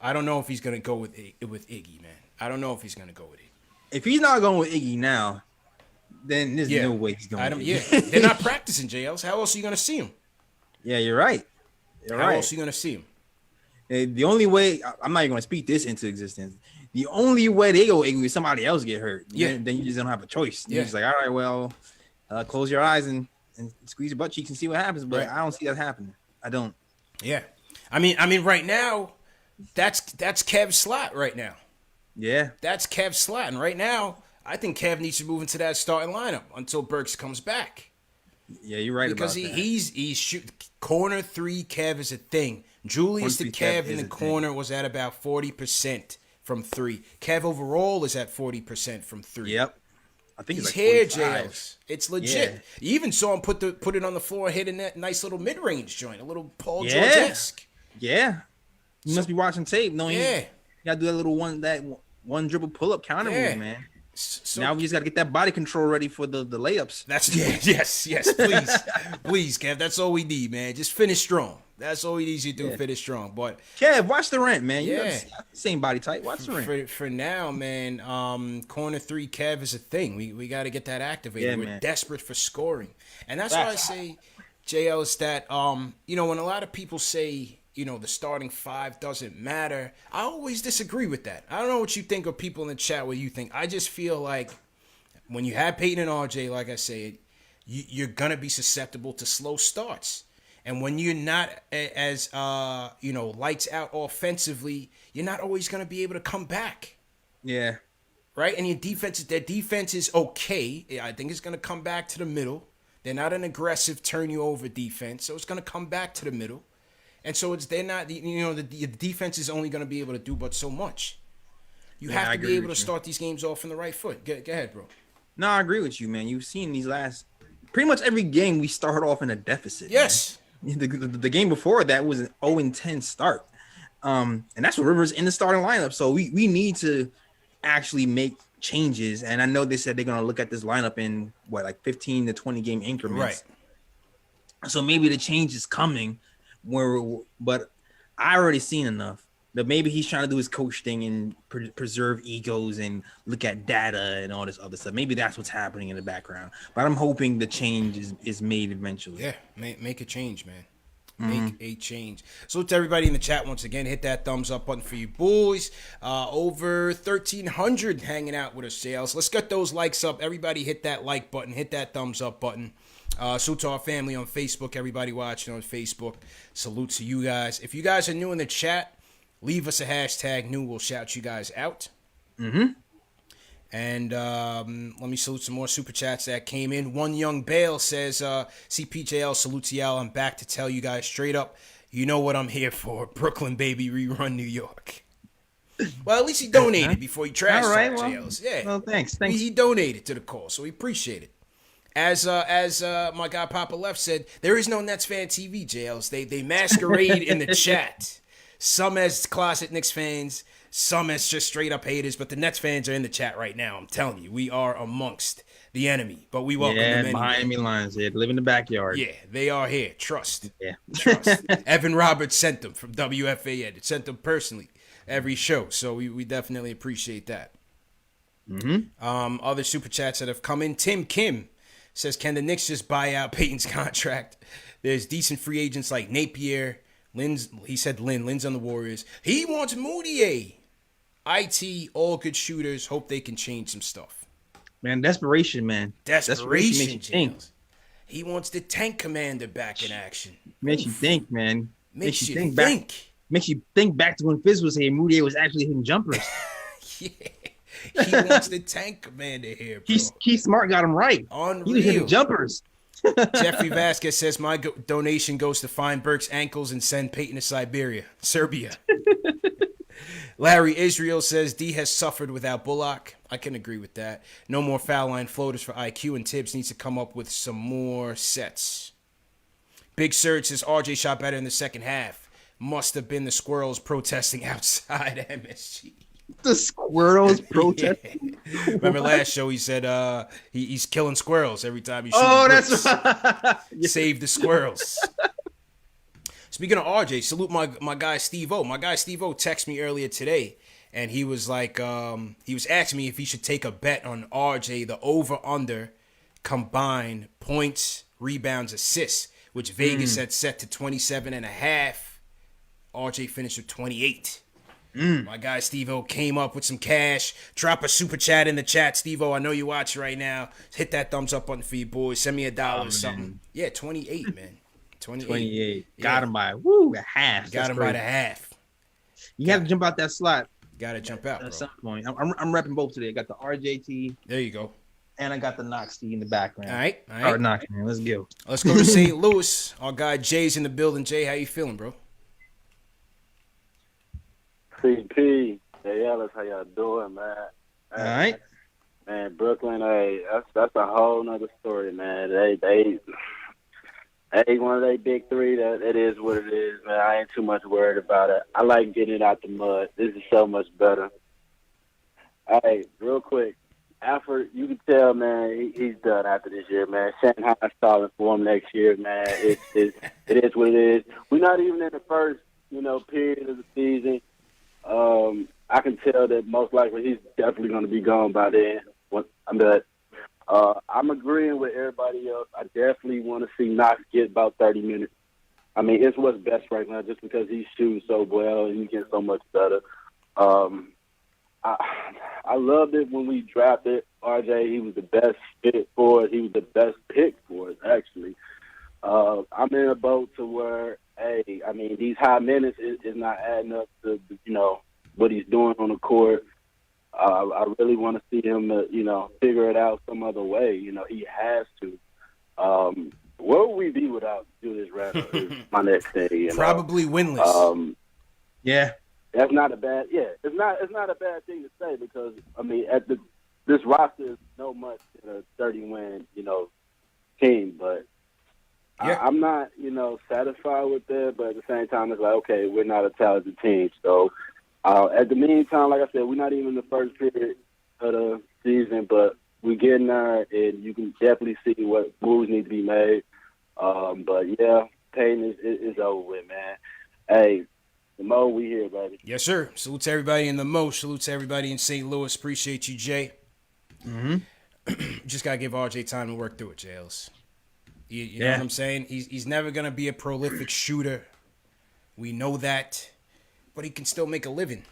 I don't know if he's gonna go with Iggy, man. I don't know if he's gonna go with Iggy. If he's not going with Iggy now, then there's no way he's going. They're not practicing, JLs. How else are you gonna see him? Yeah, you're right. How else are you gonna see him? The only way, I'm not even gonna speak this into existence. The only way they go Iggy is somebody else get hurt. Then you just don't have a choice. You're just like, all right, well, close your eyes and squeeze your butt cheeks and see what happens. But I don't see that happening. I don't. Yeah, I mean, right now, that's Kev's slot right now. Yeah, that's Kev's slot, and right now, I think Kev needs to move into that starting lineup until Burks comes back. Yeah, you're right because about that. he's shoot corner 3. Kev is a thing. Julius the Kev in the corner was at about 40% from 3. Kev overall is at 40% from 3. Yep. I think he's like here, JLs. It's legit. Yeah. You even saw him put it on the floor, hitting that nice little mid-range joint, a little Paul George-esque. Yeah. You must be watching tape. No, you gotta do that little one dribble pull-up counter move, man. So now we just got to get that body control ready for the layups. That's yes, please, Kev. That's all we need, man. Just finish strong. That's all we need you to do. Finish strong. But Kev, watch the rent, man. Yeah, you got the same body type. Watch the rent. For now, man. Corner 3 Kev is a thing. We got to get that activated. We're man. desperate for scoring, and that's why I say, JL, is that when a lot of people say, the starting 5 doesn't matter, I always disagree with that. I don't know what you think, or people in the chat what you think. I just feel like when you have Peyton and RJ, like I said, you're gonna be susceptible to slow starts. And when you're not as lights out offensively, you're not always gonna be able to come back. Yeah. Right? And their defense is okay. I think it's gonna come back to the middle. They're not an aggressive turn you over defense, so it's gonna come back to the middle. And so the defense is only gonna be able to do but so much. You have to be able to start these games off on the right foot. Go ahead, bro. No, I agree with you, man. You've seen these pretty much every game we start off in a deficit. Yes. Man. The game before that was an 0-10 start. And that's what Rivers in the starting lineup. So we need to actually make changes. And I know they said they're going to look at this lineup in 15 to 20 game increments. Right. So maybe the change is coming but I already seen enough. That maybe he's trying to do his coach thing and preserve egos and look at data and all this other stuff. Maybe that's what's happening in the background. But I'm hoping the change is made eventually. Yeah, make a change, man. Make a change. So to everybody in the chat, once again, hit that thumbs up button for you boys. Over 1,300 hanging out with us, sales. Let's get those likes up. Everybody hit that like button. Hit that thumbs up button. Salute to our family on Facebook. Everybody watching on Facebook. Salute to you guys. If you guys are new in the chat, leave us a hashtag new. We'll shout you guys out. And let me salute some more super chats that came in. One Young Bale says, CPJL, salute to y'all. I'm back to tell you guys straight up, you know what I'm here for. Brooklyn, baby, rerun New York. Well, at least he donated before he trashed JLs. Yeah. Well, thanks. He donated to the cause, so we appreciate it. As my guy Papa Left said, there is no KnicksFanTV, JLs. They masquerade in the chat. Some as closet Knicks fans, some as just straight up haters, but the Nets fans are in the chat right now. I'm telling you, we are amongst the enemy, but we welcome them anyway. Miami Lions, they live in the backyard. Yeah, they are here. Trust. Yeah. Trust. Evan Roberts sent them from WFAN. It sent them personally every show, so we definitely appreciate that. Other super chats that have come in. Tim Kim says, can the Knicks just buy out Peyton's contract? There's decent free agents like Napier. He said Lynn's on the Warriors. He wants Moutier. IT, all good shooters. Hope they can change some stuff. Man, desperation, man. Desperation makes you think. He wants the tank commander back in action. Makes you think, man. Makes you think. Makes you think back to when Fizz was here. Moutier was actually hitting jumpers. Yeah. He wants the tank commander here, bro. Keith Smart got him right. Unreal. He was hitting jumpers. Jeffrey Vasquez says, my donation goes to find Burke's ankles and send Peyton to Serbia. Larry Israel says, D has suffered without Bullock. I can agree with that. No more foul line floaters for IQ, and Tibbs needs to come up with some more sets. Big Surge says, RJ shot better in the second half. Must have been the Squirrels protesting outside MSG. The Squirrels protesting? Yeah. Remember last show he said he's killing squirrels every time he shoots. That's right. Save the squirrels. Speaking of RJ, salute my guy Steve-O. My guy Steve-O texted me earlier today, and he was like, he was asking me if he should take a bet on RJ, the over-under combined points, rebounds, assists, which Vegas had set to 27.5. RJ finished with 28. My guy Steve-O came up with some cash. Drop a super chat in the chat, Steve-O. I know you watch right now. Hit that thumbs up button for you boys. Send me $1 or something. Yeah, 28, man. 28. Yeah. Got him by a half. Got him by the half. You have to jump out that slot. Got to jump out, bro. At some point. I'm repping both today. I got the RJT. There you go. And I got the Knox T in the background. All right. All right, Knox, man. Let's go. Let's go to St. Louis. Our guy Jay's in the building. Jay, how you feeling, bro? CP, hey Ellis, how y'all doing, man? All right. Man, Brooklyn, hey, that's a whole nother story, man. They one of they big three. That it is what it is, man. I ain't too much worried about it. I like getting it out the mud. This is so much better. Hey, real quick, Alfred, you can tell, man, he's done after this year, man. Shanghai's starting for him next year, man. It is what it is. We're not even in the first, period of the season. I can tell that most likely he's definitely going to be gone by then. I'm agreeing with everybody else. I definitely want to see Knox get about 30 minutes. I mean, it's what's best right now just because he's shooting so well and he's getting so much better. I loved it when we drafted RJ. He was the best fit for us. He was the best pick for us, actually. I'm in a boat to where, these high minutes is not adding up to, what he's doing on the court. I really want to see him, figure it out some other way. He has to. Where would we be without Julius Randle is my next thing. Probably winless. Yeah. That's not a bad. Yeah, it's not a bad thing to say because this roster is no much in a 30-win team, but yeah. I'm not satisfied with that. But at the same time, it's like okay, we're not a talented team. So at the meantime, like I said, we're not even in the first period of the season, but we're getting there, and you can definitely see what moves need to be made. But yeah, Payton is over with, man. Hey. The Mo, we here, baby. Yes, sir. Salute to everybody in the Mo. Salute to everybody in St. Louis. Appreciate you, Jay. Just got to give RJ time to work through it, Jails. You know what I'm saying? He's never going to be a prolific shooter. We know that. But he can still make a living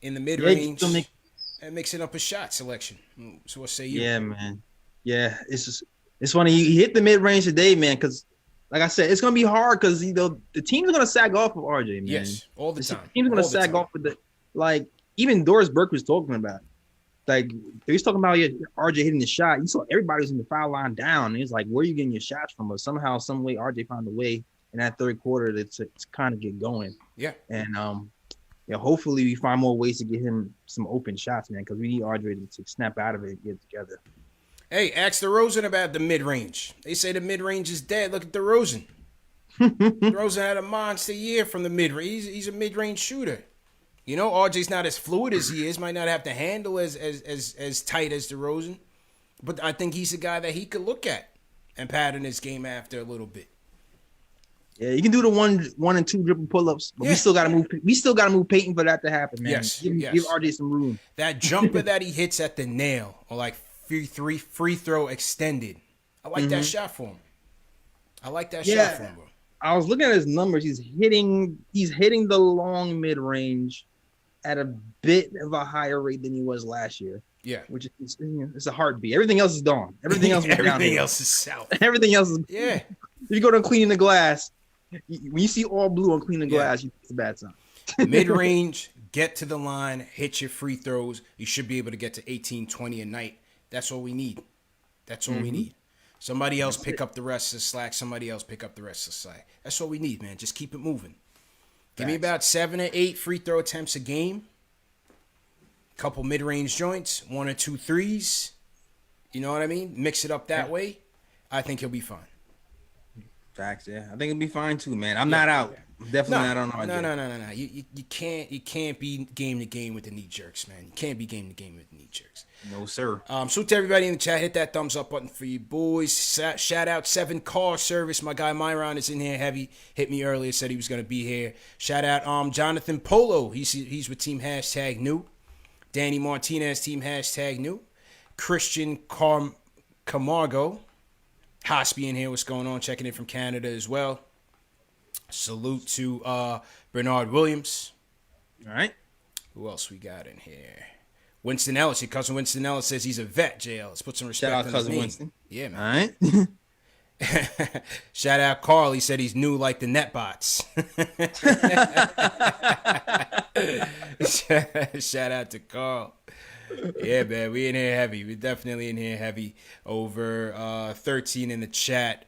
in the mid-range and mixing up his shot selection. So what say you? Yeah, man. Yeah, it's funny. He hit the mid-range today, man, because like I said, it's going to be hard because, the team's going to sag off of RJ, man. Yes, all the time. The team's going to sag off with even Doris Burke was talking about it. Like, he was talking about RJ hitting the shot. You saw everybody was in the foul line down. And he's like, where are you getting your shots from? But somehow, some way, RJ found a way in that third quarter to kind of get going. Yeah. And, hopefully we find more ways to get him some open shots, man, because we need RJ to snap out of it and get together. Hey, ask DeRozan about the mid-range. They say the mid-range is dead. Look at DeRozan. DeRozan had a monster year from the mid-range. He's a mid-range shooter. RJ's not as fluid as he is. Might not have to handle as tight as DeRozan. But I think he's a guy that he could look at and pattern his game after a little bit. Yeah, you can do the one and two dribble pull-ups, but we still got to move. We still got to move Payton for that to happen, man. Yes, give RJ some room. That jumper that he hits at the nail, or like free throw extended. I like that shot for him. Shot for him, bro. I was looking at his numbers. He's hitting the long mid range at a bit of a higher rate than he was last year. Yeah, which is it's a heartbeat. Everything else is gone. Everything else is south. Everything else is If you go to cleaning the glass, when you see all blue on cleaning glass, you think it's a bad sign. Mid range, get to the line, hit your free throws. You should be able to get to 18, 20 a night. That's all we need. We need. Somebody else pick up the rest of the slack. Somebody else pick up the rest of the slack. That's all we need, man. Just keep it moving. Give me about 7 or 8 free throw attempts a game. Couple mid-range joints. 1 or 2 threes. You know what I mean? Mix it up that way. I think he'll be fine. Facts, yeah. I think he'll be fine too, man. I'm not out. I'm definitely not on RJ. No. You can't be game to game with the knee jerks, man. You can't be game to game with the knee jerks. No, sir. So to everybody in the chat, hit that thumbs up button for you boys. Shout out 7 Car Service. My guy Myron is in here heavy. Hit me earlier, said he was gonna be here. Shout out Jonathan Polo. He's with Team #New. Danny Martinez, Team #New. Christian Camargo. Hospi in here. What's going on? Checking in from Canada as well. Salute to Bernard Williams. All right. Who else we got in here? Winston Ellis. Your cousin Winston Ellis says he's a vet, JL. Let's put some respect on his name. Shout out cousin Winston. Yeah, man. All right. Shout out Carl. He said he's new like the netbots. Shout out to Carl. Yeah, man. We in here heavy. We're definitely in here heavy. Over 13 in the chat.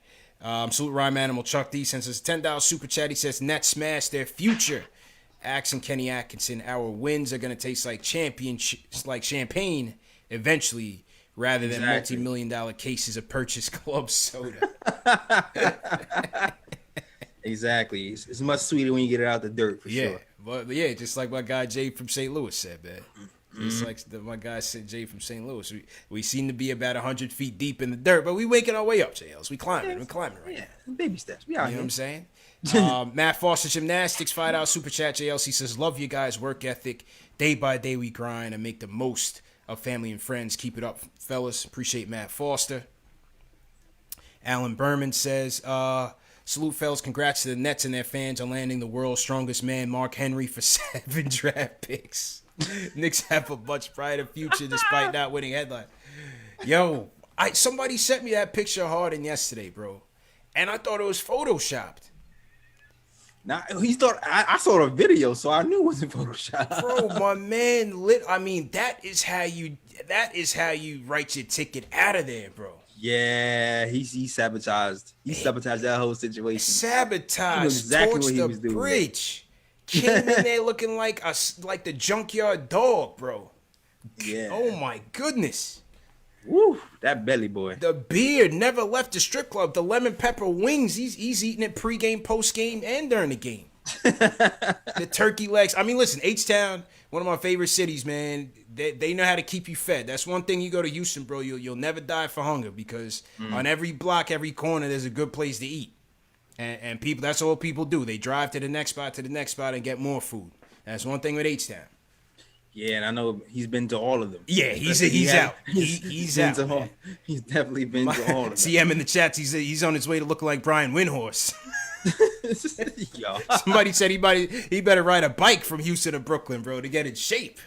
Salute Rhyme Animal. Chuck D sends us a $10 super chat. He says, Nets smash their future. Axe and Kenny Atkinson, our wins are going to taste like champagne eventually, rather than multi-million-dollar cases of purchased club soda. Exactly. It's much sweeter when you get it out the dirt, for sure. But yeah, just like my guy Jay from St. Louis said, man. Just like my guy said, Jay from St. Louis. We seem to be about 100 feet deep in the dirt, but we waking our way up, JLs. We climbing. We're climbing right now. Baby steps. We out You know here. what I'm saying? Matt Foster Gymnastics, $5 super chat. JLC says, love you guys' work ethic. Day by day we grind and make the most of family and friends. Keep it up, fellas. Appreciate Matt Foster. Alan Berman says, salute, fellas. Congrats to the Nets and their fans on landing the world's strongest man, Mark Henry, for 7 draft picks. Knicks have a much brighter future despite not winning headline. Yo, somebody sent me that picture of Harden yesterday, bro. And I thought it was photoshopped. Now he thought I saw the video, so I knew it wasn't photoshopped. Bro, my man I mean, that is how you write your ticket out of there, bro. Yeah, he sabotaged. He sabotaged that whole situation. Sabotage. Exactly what he was doing. Bridge. Came in there looking like the junkyard dog, bro. Yeah. Oh my goodness. Woo, that belly boy. The beard never left the strip club. The lemon pepper wings, he's eating it pregame, postgame, and during the game. The turkey legs. I mean, listen, H-Town, one of my favorite cities, man. They know how to keep you fed. That's one thing. You go to Houston, bro, you'll never die for hunger because on every block, every corner, there's a good place to eat. And people, that's all people do. They drive to the next spot, and get more food. That's one thing with H-Town. Yeah, and I know he's been to all of them. Yeah, he's out. He's out. He's definitely been to all of them. CM in the chats, he's on his way to look like Brian Windhorse. Yo. Somebody said he better ride a bike from Houston to Brooklyn, bro, to get in shape.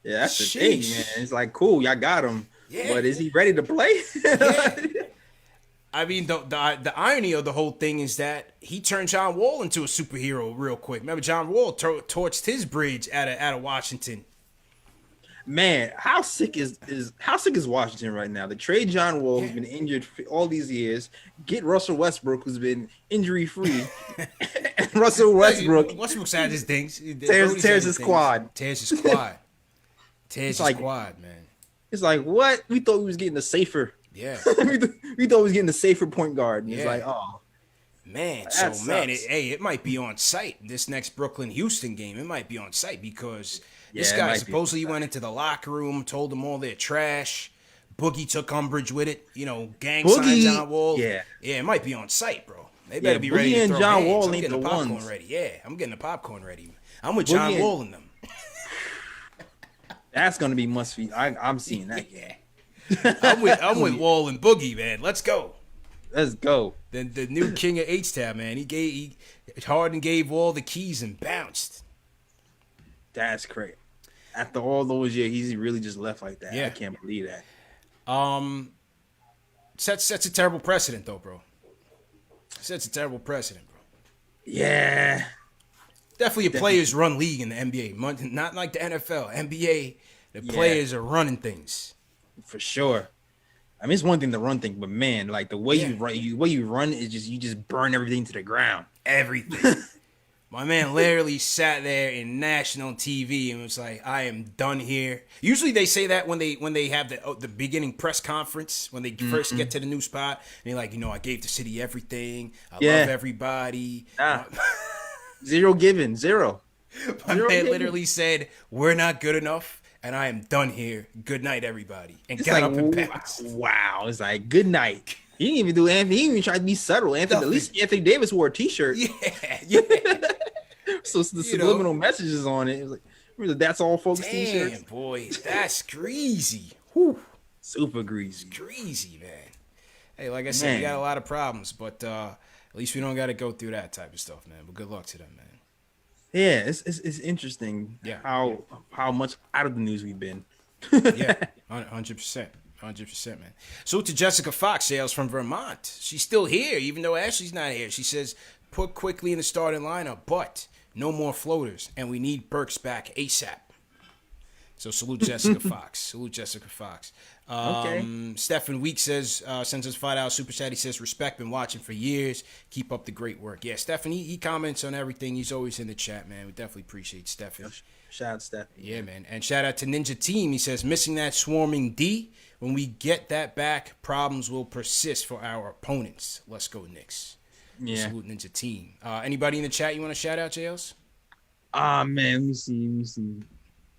Yeah, that's the thing, man. It's like, cool, y'all got him. Yeah. But is he ready to play? Yeah. I mean, the irony of the whole thing is that he turned John Wall into a superhero real quick. Remember, John Wall torched his bridge out of Washington. Man, how sick is Washington right now? They trade John Wall, who's been injured for all these years. Get Russell Westbrook, who's been injury free. And Westbrook's had his things. Tears his quad. Tears his quad. Tears his quad, man. It's like, what? We thought we was getting a safer. Yeah. we thought we was getting a safer point guard. And it's like, oh. Man, it might be on site. This next Brooklyn-Houston game, it might be on site because this guy supposedly went into the locker room, told them all their trash. Boogie took umbrage with it. You know, gang signed John Wall. Yeah, it might be on site, bro. They better be ready to throw John hands. Wall I'm ain't getting the popcorn ones. ready. Yeah, I'm getting the popcorn ready. I'm with John Wall in them. That's gonna be must be. I'm seeing that. Yeah. I'm with Wall and Boogie, man. Let's go. Let's go. Then the new king of H-Town, man. Harden gave Wall the keys and bounced. That's great. After all those years, he's really just left like that. Yeah. I can't believe that. Sets a terrible precedent, though, bro. Sets a terrible precedent, bro. Yeah. Definitely a players-run league in the NBA. Not like the NFL. NBA, the players are running things. For sure. I mean, it's one thing to run things, but man, like the way you run is just you just burn everything to the ground. Everything. My man literally sat there in national TV and was like, "I am done here." Usually they say that when they have the beginning press conference when they first get to the new spot. And they're like, I gave the city everything. I love everybody. Zero given, zero. My man literally said, "We're not good enough. And I am done here. Good night, everybody." And It's got like, up and bounced. Wow. It's like, good night. He didn't even do Anthony. He didn't even try to be subtle. At least Anthony Davis wore a t-shirt. Yeah. So the subliminal messages on it. It was like, that's all folks t-shirts. Damn, boy. That's greasy. Whew. Super greasy. Greasy, man. Hey, like I said, we got a lot of problems, but at least we don't got to go through that type of stuff, man. But good luck to them, man. Yeah, it's interesting how much out of the news we've been. Yeah, 100%. 100%, man. So to Jessica Fox, sales from Vermont. She's still here, even though Ashley's not here. She says, put quickly in the starting lineup, but no more floaters, and we need Burks back ASAP. So salute Jessica Fox. Salute Jessica Fox. Stephen Week says, sends us $5 super chat. He says, respect, been watching for years. Keep up the great work. Yeah, Stephen, he comments on everything. He's always in the chat, man. We definitely appreciate Stephen. Shout out Stephen. Yeah, man. And shout out to Ninja Team. He says, missing that swarming D. When we get that back, problems will persist for our opponents. Let's go, Knicks. Yeah. Salute Ninja Team. Anybody in the chat you want to shout out, JLs? Man, let me see.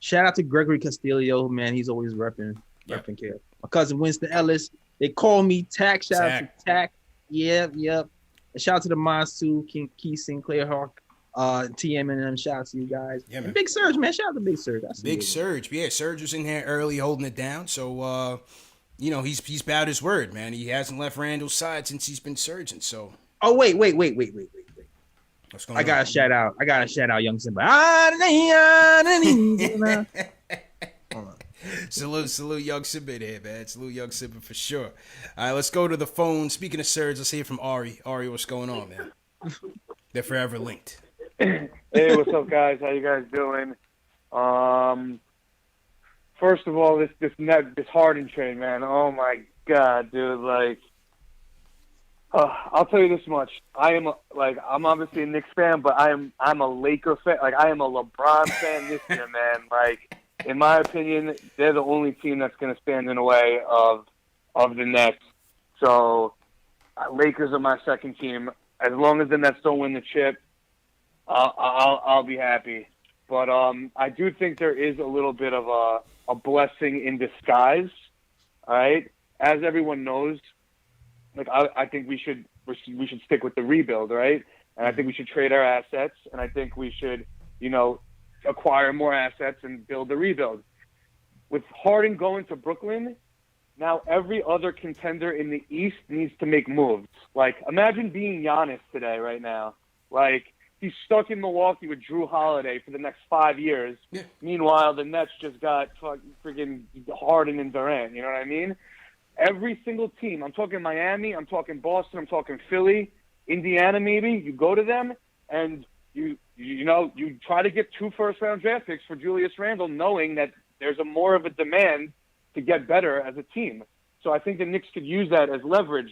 Shout out to Gregory Castillo, man. He's always repping care. My cousin Winston Ellis. They call me Tack. Shout out to Tack. Yep. And shout out to the Mods too. Keith Sinclair Hawk. TM and them. Shout out to you guys. Yeah, man. Big Surge, man. Shout out to Big Surge. Big Surge. Yeah, Surge was in here early holding it down. So he's about his word, man. He hasn't left Randall's side since he's been surging. So wait. What's going on? I gotta shout out Young Simba. Hold on. Salute Young Simba there, man. Salute Young Simba for sure. All right, let's go to the phone. Speaking of Surge, let's hear from Ari. Ari, what's going on, man? They're forever linked. Hey, what's up, guys? How you guys doing? First of all, this Harden trade, man. Oh my God, dude! Like, I'll tell you this much: I'm obviously a Knicks fan, but I'm a Laker fan. Like, I am a LeBron fan this year, man. Like, in my opinion, they're the only team that's going to stand in the way of the Nets. So, Lakers are my second team. As long as the Nets don't win the chip, I'll be happy. But I do think there is a little bit of a blessing in disguise. All right, as everyone knows, like I think we should stick with the rebuild, right? And I think we should trade our assets, and I think we should, acquire more assets and build the rebuild. With Harden going to Brooklyn, now every other contender in the East needs to make moves. Like, imagine being Giannis today, right now. Like, he's stuck in Milwaukee with Drew Holiday for the next 5 years. Yeah. Meanwhile, the Nets just got freaking Harden and Durant. You know what I mean? Every single team. I'm talking Miami. I'm talking Boston. I'm talking Philly, Indiana. Maybe you go to them and you try to get 2 first-round draft picks for Julius Randle, knowing that there's more of a demand to get better as a team. So I think the Knicks could use that as leverage.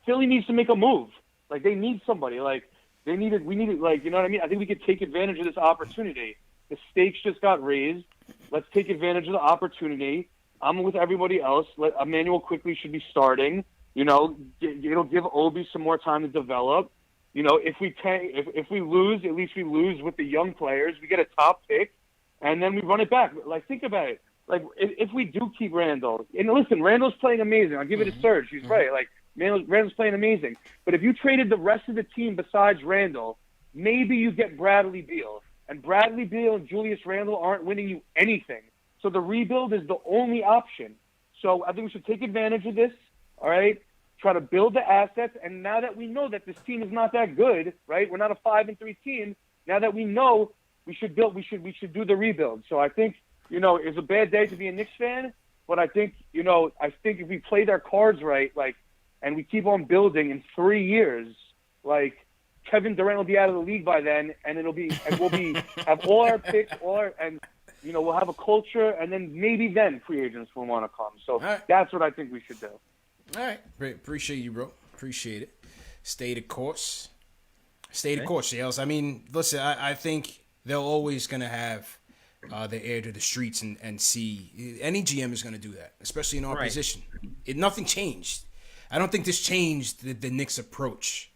Philly needs to make a move. Like, they need somebody. Like, we need it. Like, you know what I mean? I think we could take advantage of this opportunity. The stakes just got raised. Let's take advantage of the opportunity. I'm with everybody else. Emmanuel quickly should be starting. It'll give Obi some more time to develop. If we lose, at least we lose with the young players. We get a top pick, and then we run it back. Like, think about it. Like, if we do keep Randall, and listen, Randall's playing amazing. I'll give it a Surge. He's right. Like, Randall's playing amazing. But if you traded the rest of the team besides Randall, maybe you get Bradley Beal. And Bradley Beal and Julius Randle aren't winning you anything. So the rebuild is the only option. So I think we should take advantage of this, all right? Try to build the assets. And now that we know that this team is not that good, right? We're not a 5-3 team. Now that we know, we should do the rebuild. So I think, it's a bad day to be a Knicks fan, but I think if we play their cards right, like, and we keep on building in 3 years, like, Kevin Durant will be out of the league by then, and we'll have all our picks, we'll have a culture, and then maybe then free agents will want to come. So That's what I think we should do. All right. Great. Appreciate you, bro. Appreciate it. Stay the course. Sales. I mean, listen, I think they're always going to have the air to the streets and see. Any GM is going to do that, especially in our position. Nothing changed. I don't think this changed the Knicks' approach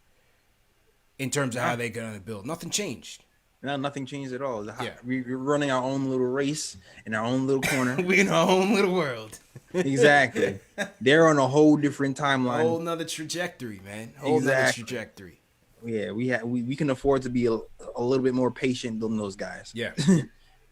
in terms of how they're going to build. Nothing changed. No, nothing changed at all. We're running our own little race in our own little corner. We're in our own little world. Exactly. They're on a whole different timeline. A whole nother trajectory, man. Nother trajectory. Yeah, we can afford to be a little bit more patient than those guys. Yeah.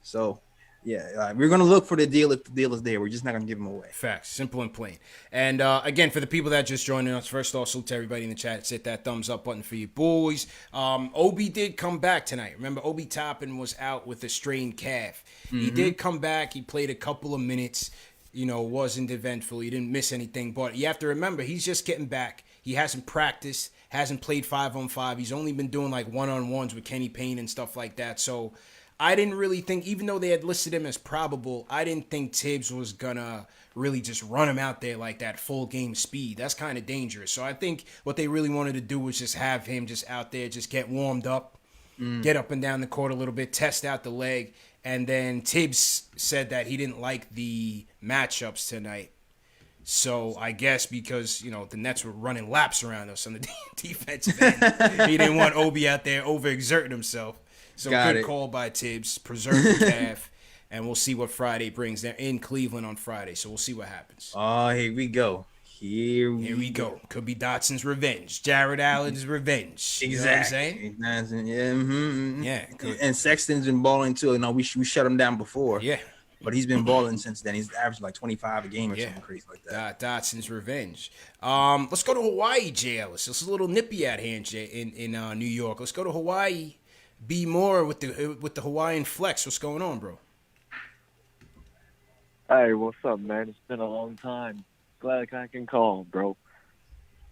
So, we're going to look for the deal if the deal is there. We're just not going to give them away. Facts. Simple and plain. And, again, for the people that just joined us, first off, salute to everybody in the chat. Hit that thumbs up button for you boys. Obi did come back tonight. Remember, Obi Toppin was out with a strained calf. Mm-hmm. He did come back. He played a couple of minutes. Wasn't eventful. He didn't miss anything. But you have to remember, he's just getting back. He hasn't practiced, hasn't played 5-on-5. He's only been doing, like, one-on-ones with Kenny Payne and stuff like that. So I didn't really think, even though they had listed him as probable, I didn't think Tibbs was going to really just run him out there like that full game speed. That's kind of dangerous. So I think what they really wanted to do was just have him just out there, just get warmed up, get up and down the court a little bit, test out the leg. And then Tibbs said that he didn't like the matchups tonight. So I guess because, the Nets were running laps around us on the defensive end, he didn't want Obi out there overexerting himself. So good call by Tibbs. Preserve the calf. and we'll see what Friday brings. They're in Cleveland on Friday, so we'll see what happens. Oh, here we go. Here we go. Could be Dotson's revenge. Jared Allen's revenge. Exactly. You know what I'm saying? Yeah. Mm-hmm. Yeah. And Sexton's been balling too. You know, we shut him down before. Yeah. But he's been balling since then. He's averaging like 25 a game or something crazy like that. Dotson's revenge. Let's go to Hawaii, Jay Ellis. This is a little nippy out here in New York. Let's go to Hawaii. Be more with the Hawaiian flex. What's going on, bro? Hey, what's up, man? It's been a long time. Glad I can call, bro.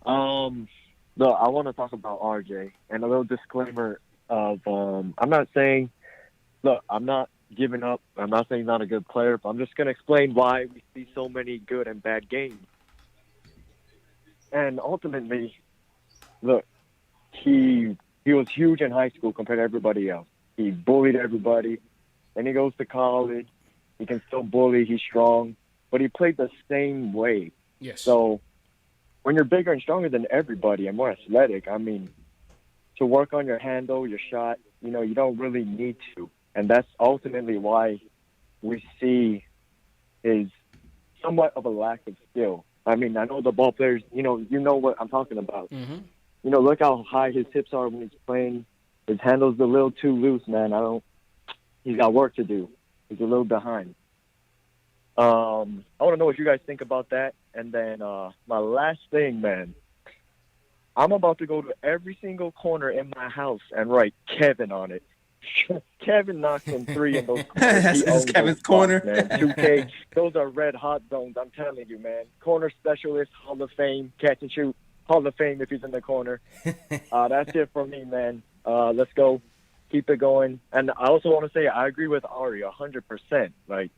Look, I want to talk about RJ and a little disclaimer of I'm not saying, look, I'm not giving up. I'm not saying he's not a good player, but I'm just gonna explain why we see so many good and bad games. And ultimately, look, he was huge in high school compared to everybody else. He bullied everybody. Then he goes to college. He can still bully. He's strong, but he played the same way. Yes. So when you're bigger and stronger than everybody and more athletic, I mean, to work on your handle, your shot, you know, you don't really need to. And that's ultimately why we see is somewhat of a lack of skill. I mean, I know the ball players, you know what I'm talking about. Mm-hmm. You know, look how high his hips are when he's playing. His handle's a little too loose, man. He's got work to do. He's a little behind. I want to know what you guys think about that. And then my last thing, man, I'm about to go to every single corner in my house and write Kevin on it. Kevin knocks in 3 in those corners. That's Kevin's corner. Man. 2K, those are red hot zones, I'm telling you, man. Corner specialist, Hall of Fame, catch and shoot, Hall of Fame if he's in the corner. That's it for me, man. Let's go. Keep it going. And I also want to say I agree with Ari 100%. Like,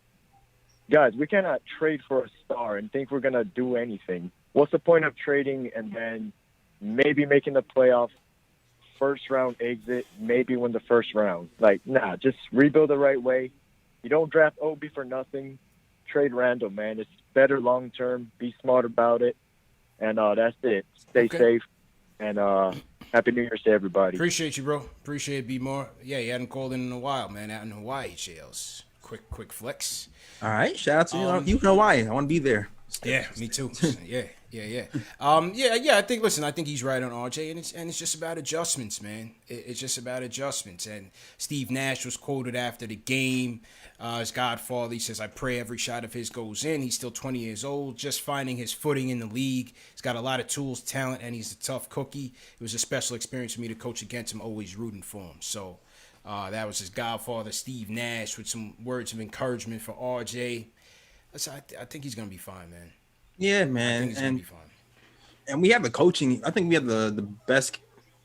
guys, we cannot trade for a star and think we're going to do anything. What's the point of trading and then maybe making the playoffs, first round exit, maybe win the first round? Like, nah, just rebuild the right way. You don't draft Obi for nothing. Trade Randall, man. It's better long term. Be smart about it. And that's it. Stay safe. And Happy New Year's to everybody. Appreciate you, bro. Appreciate it, B more. Yeah, you hadn't called in a while, man. Out in Hawaii, Chills. Quick flex. All right, shout out to you. You know why? I want to be there. Yeah, me too. Yeah. I think he's right on RJ, and it's just about adjustments, man. It's just about adjustments. And Steve Nash was quoted after the game. His godfather, he says, "I pray every shot of his goes in." He's still 20 years old, just finding his footing in the league. He's got a lot of tools, talent, and he's a tough cookie. It was a special experience for me to coach against him, always rooting for him. So that was his godfather, Steve Nash, with some words of encouragement for RJ. I think he's going to be fine, man. Yeah, man. I think he's going to be fine. And we have the coaching. I think we have the best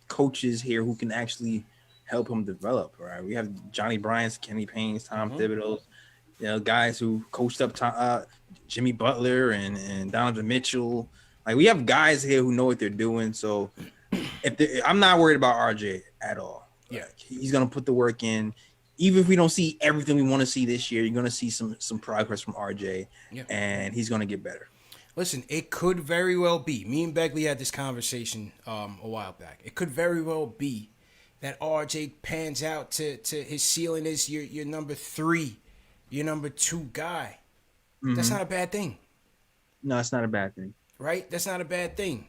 coaches here who can actually help him develop, right? We have Johnny Bryant's, Kenny Payne's, Tom Thibodeau's, guys who coached up Jimmy Butler and Donovan Mitchell. Like, we have guys here who know what they're doing. So I'm not worried about RJ at all. Yeah. Like, he's going to put the work in. Even if we don't see everything we want to see this year, you're going to see some progress from RJ, and he's going to get better. Listen, it could very well be. Me and Begley had this conversation a while back. It could very well be that RJ pans out to his ceiling is your number 3, your number 2 guy. Mm-hmm. That's not a bad thing. No, it's not a bad thing. Right? That's not a bad thing.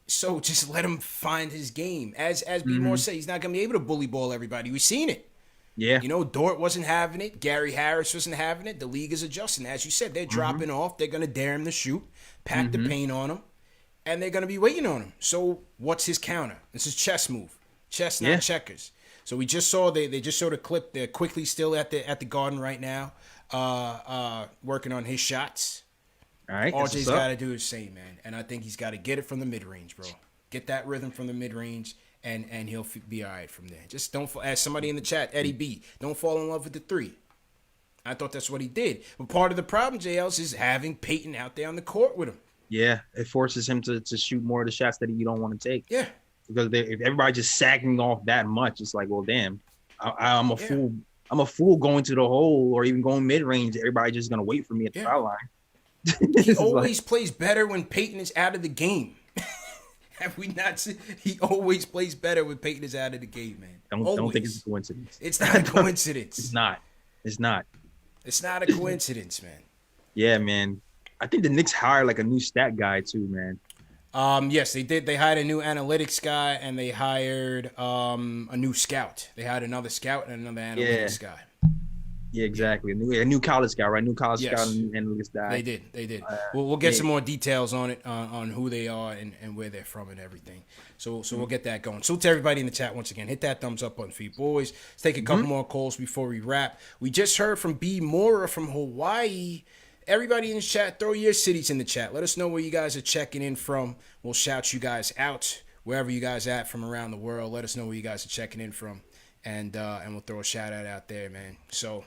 So just let him find his game. As B. Moore said, he's not going to be able to bully ball everybody. We've seen it. Yeah. Dort wasn't having it. Gary Harris wasn't having it. The league is adjusting. As you said, they're dropping off. They're going to dare him to shoot, pack the paint on him, and they're going to be waiting on him. So what's his counter? This is chess move. Chess, not checkers. So we just saw they just showed a clip. They're quickly still at the Garden right now, working on his shots. All right. RJ's got to do the same, man. And I think he's got to get it from the mid-range, bro. Get that rhythm from the mid-range. And he'll be all right from there. Just don't, as somebody in the chat, Eddie B, don't fall in love with the 3. I thought that's what he did. But part of the problem, JLs, is having Peyton out there on the court with him. Yeah, it forces him to shoot more of the shots that you don't want to take. Yeah. Because if everybody's just sagging off that much, it's like, well, damn, I'm a fool. I'm a fool going to the hole or even going mid-range. Everybody's just going to wait for me at the foul line. He always plays better when Peyton is out of the game. Have we not seen? He always plays better when Peyton is out of the game, man. Don't think it's a coincidence. It's not a coincidence. It's not. It's not a coincidence, man. Yeah, man. I think the Knicks hired like a new stat guy too, man. Yes, they did. They hired a new analytics guy, and they hired a new scout. They hired another scout and another analytics guy. Yeah, exactly. A new college guy, right? New college scout and analytics guy. They did. We'll get some more details on it, on who they are and where they're from and everything. So we'll get that going. So to everybody in the chat once again, hit that thumbs up button for you boys. Let's take a couple more calls before we wrap. We just heard from B. Mora from Hawaii. Everybody in the chat, throw your cities in the chat. Let us know where you guys are checking in from. We'll shout you guys out wherever you guys at from around the world. Let us know where you guys are checking in from, and we'll throw a shout out there, man. So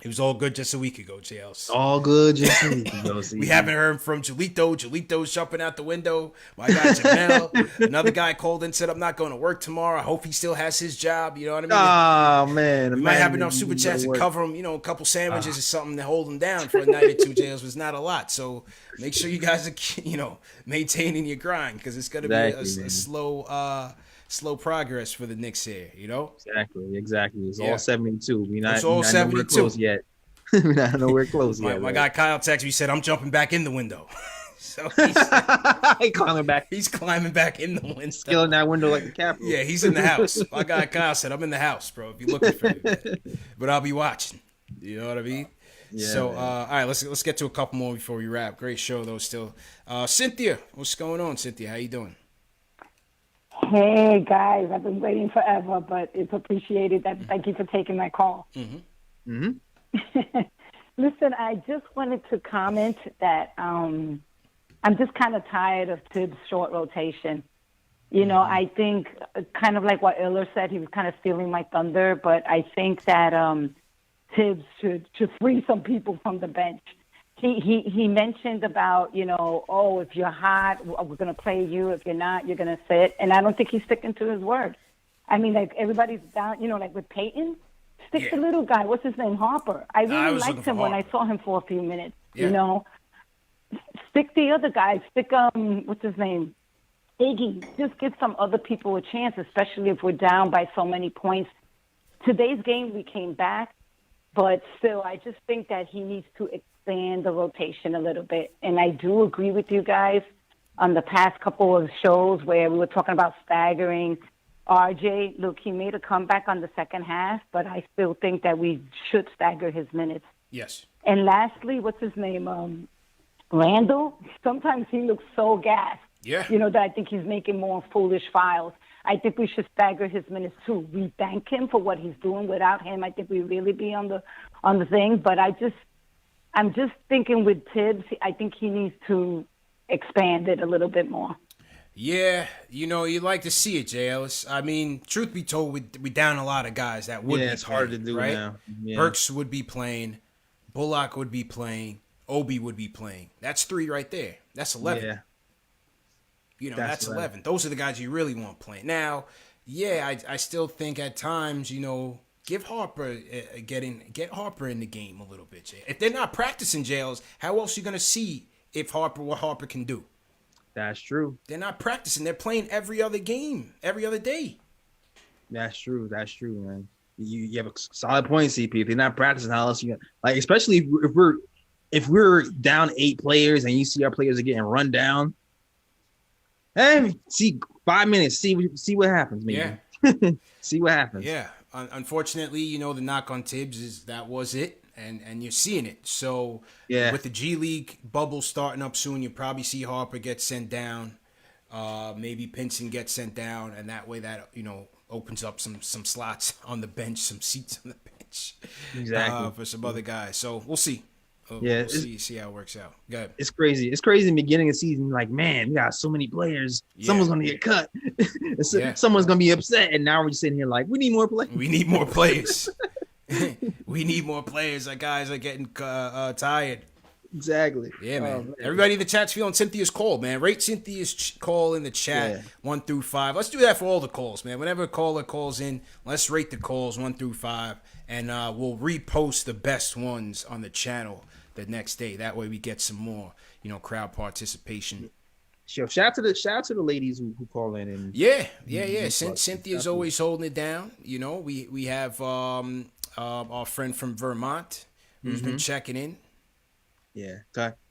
it was all good just a week ago, JLs. All good just a week ago. We haven't heard from Julito. Julito's jumping out the window. My guy Jamel. Another guy called in, said, I'm not going to work tomorrow. I hope he still has his job. You know what I mean? Oh, man. We might have enough super chats to cover him, a couple sandwiches or something to hold him down for a night or two, JLs. Was not a lot. So make sure you guys are, maintaining your grind, because it's going to be a slow progress for the Knicks here, Exactly. It's all 72. It's all 72 yet. We're not nowhere close yet. My guy Kyle texted me, said, I'm jumping back in the window. So he's climbing back. He's climbing back in the window. Scaling that window like the Capitol. Yeah, he's in the house. My guy Kyle said, I'm in the house, bro, if you're looking for me. But I'll be watching. You know what I mean? Yeah, so, all right, let's get to a couple more before we wrap. Great show, though, still. Cynthia, what's going on, Cynthia? How you doing? Hey, guys. I've been waiting forever, but it's appreciated. Thank you for taking my call. Listen, I just wanted to comment that I'm just kind of tired of Tibbs' short rotation. I think kind of like what Iller said, he was kind of stealing my thunder, but I think that Tibbs should free some people from the bench. He mentioned about, if you're hot, we're going to play you. If you're not, you're going to sit. And I don't think he's sticking to his word. I mean, like everybody's down, like with Peyton, stick the little guy. What's his name? Harper. I really liked him when I saw him for a few minutes, Stick the other guys. Stick, what's his name? Iggy. Just give some other people a chance, especially if we're down by so many points. Today's game, we came back. But still, I just think that he needs to expand the rotation a little bit. And I do agree with you guys on the past couple of shows where we were talking about staggering. RJ, look, he made a comeback on the second half, but I still think that we should stagger his minutes. Yes. And lastly, what's his name? Randall. Sometimes he looks so gassed. Yeah. That I think he's making more foolish fouls. I think we should stagger his minutes too. We thank him for what he's doing. Without him, I think we really be on the thing. But I'm just thinking with Tibbs, I think he needs to expand it a little bit more. Yeah, you'd like to see it, Jay Ellis. I mean, truth be told, we down a lot of guys that would be it's playing, hard to do right? now. Yeah. Burks would be playing, Bullock would be playing, Obi would be playing. That's 3 right there. That's 11. Yeah. That's 11. Those are the guys you really want playing. Now, I still think at times, give Harper get Harper in the game a little bit, Jay. If they're not practicing, Jails, how else are you gonna see what Harper can do? That's true. They're not practicing. They're playing every other game, every other day. That's true, man. You have a solid point, CP. If they're not practicing, how else you like? Especially if we're down 8 players and you see our players are getting run down. Hey, see 5 minutes. See what happens, maybe. Yeah. See what happens. Yeah. Unfortunately, the knock on Tibbs is that was it, and you're seeing it. So with the G League bubble starting up soon, you probably see Harper get sent down. Maybe Pinson gets sent down, and that way that opens up some slots on the bench, some seats on the bench, exactly, for some other guys. So we'll see. We'll see how it works out. Good. It's crazy. It's crazy in the beginning of the season. Like, man, we got so many players. Yeah. Someone's gonna get cut. Someone's gonna be upset. And now we're just sitting here like, we need more players. We need more players. We need more players. Our guys are getting tired. Exactly. Yeah, man. Everybody in the chat's feeling Cynthia's call, man. Rate Cynthia's call in the chat 1 through 5. Let's do that for all the calls, man. Whenever a caller calls in, let's rate the calls 1 through 5, and we'll repost the best ones on the channel the next day. That way we get some more, crowd participation. Sure. Shout out to the ladies who call in and yeah. Cynthia's always holding it down. We have our friend from Vermont, who's been checking in. Yeah,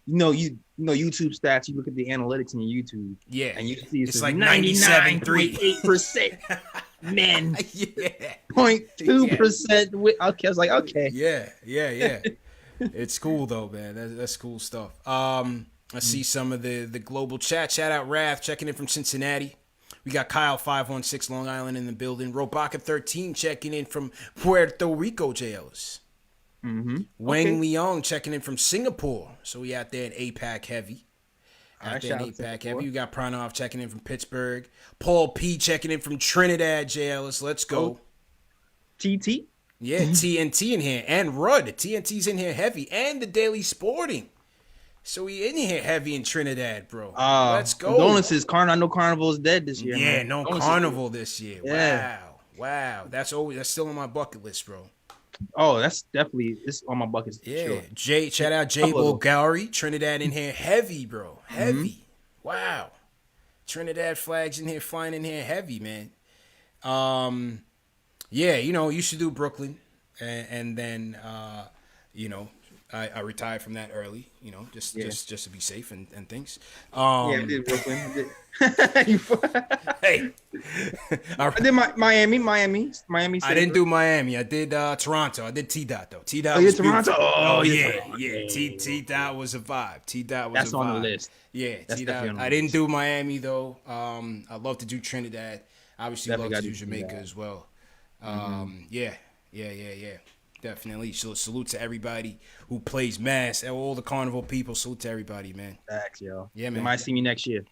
you know YouTube stats. You look at the analytics in YouTube. Yeah, and you see it's like 97.8% men. Yeah, 0.2% with. Okay, I was like, okay. Yeah. It's cool though, man. That's cool stuff. I see some of the global chat. Shout out Rath checking in from Cincinnati. We got Kyle 516 Long Island in the building. Robaka 13 checking in from Puerto Rico, JLs. Wang Leong checking in from Singapore. So we out there in APAC heavy. Out there in APAC heavy. We got Pranav checking in from Pittsburgh. Paul P checking in from Trinidad, JLs. Let's go. TT? Yeah, TNT in here. And Rudd. TNT's in here heavy. And the Daily Sporting. So we in here heavy in Trinidad, bro. Let's go. Condolences. I know Carnival is dead this year. Yeah, man. no Carnival this year. Yeah. Wow. That's still on my bucket list, bro. Oh, it's on my bucket list. Yeah. Sure. Shout out Jay Bulgari. Trinidad in here heavy, bro. Heavy. Wow. Trinidad flags in here, flying in here heavy, man. Yeah, you should do Brooklyn. And then, I retired from that early, just to be safe and things. I did Brooklyn. Hey, I did Miami. I didn't do Miami. I did Toronto. I did T-Dot though. T-Dot. Oh, was Toronto. Oh, yeah. T-Dot was a vibe. T-Dot was That's a vibe. on the list. Yeah, That's T-Dot. I didn't do Miami though. I love to do Trinidad. Obviously, love to do Jamaica as well. Yeah. Definitely. So salute to everybody who plays mass. All the Carnival people. Salute to everybody, man. Thanks, yo. Yeah, man. You might see me next year.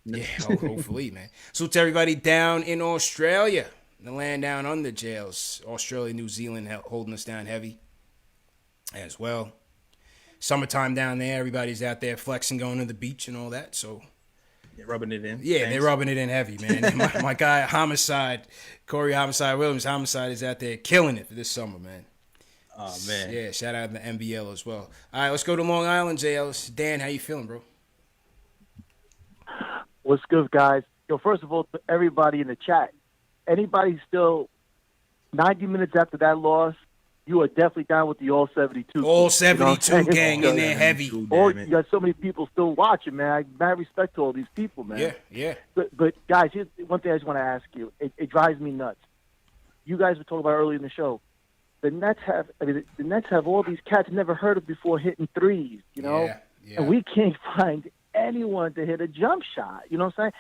Yeah, hopefully, man. Salute to everybody down in Australia. The land down under jails. Australia, New Zealand holding us down heavy as well. Summertime down there. Everybody's out there flexing, going to the beach and all that. So they're rubbing it in. Yeah, they're rubbing it in heavy, man. my guy, Homicide, Corey Williams, is out there killing it for this summer, man. Oh, man. Yeah, shout out to the NBL as well. All right, let's go to Long Island, JL. Dan, how you feeling, bro? What's good, guys? First of all, to everybody in the chat, anybody still 90 minutes after that loss, you are definitely down with the all 72. All 72 gang in there heavy. You got so many people still watching, man. I mad respect to all these people, man. Yeah. But guys, here's one thing I just want to ask you. It drives me nuts. You guys were talking about earlier in the show. The Nets have all these cats never heard of before hitting threes, Yeah. And we can't find anyone to hit a jump shot. You know what I'm saying?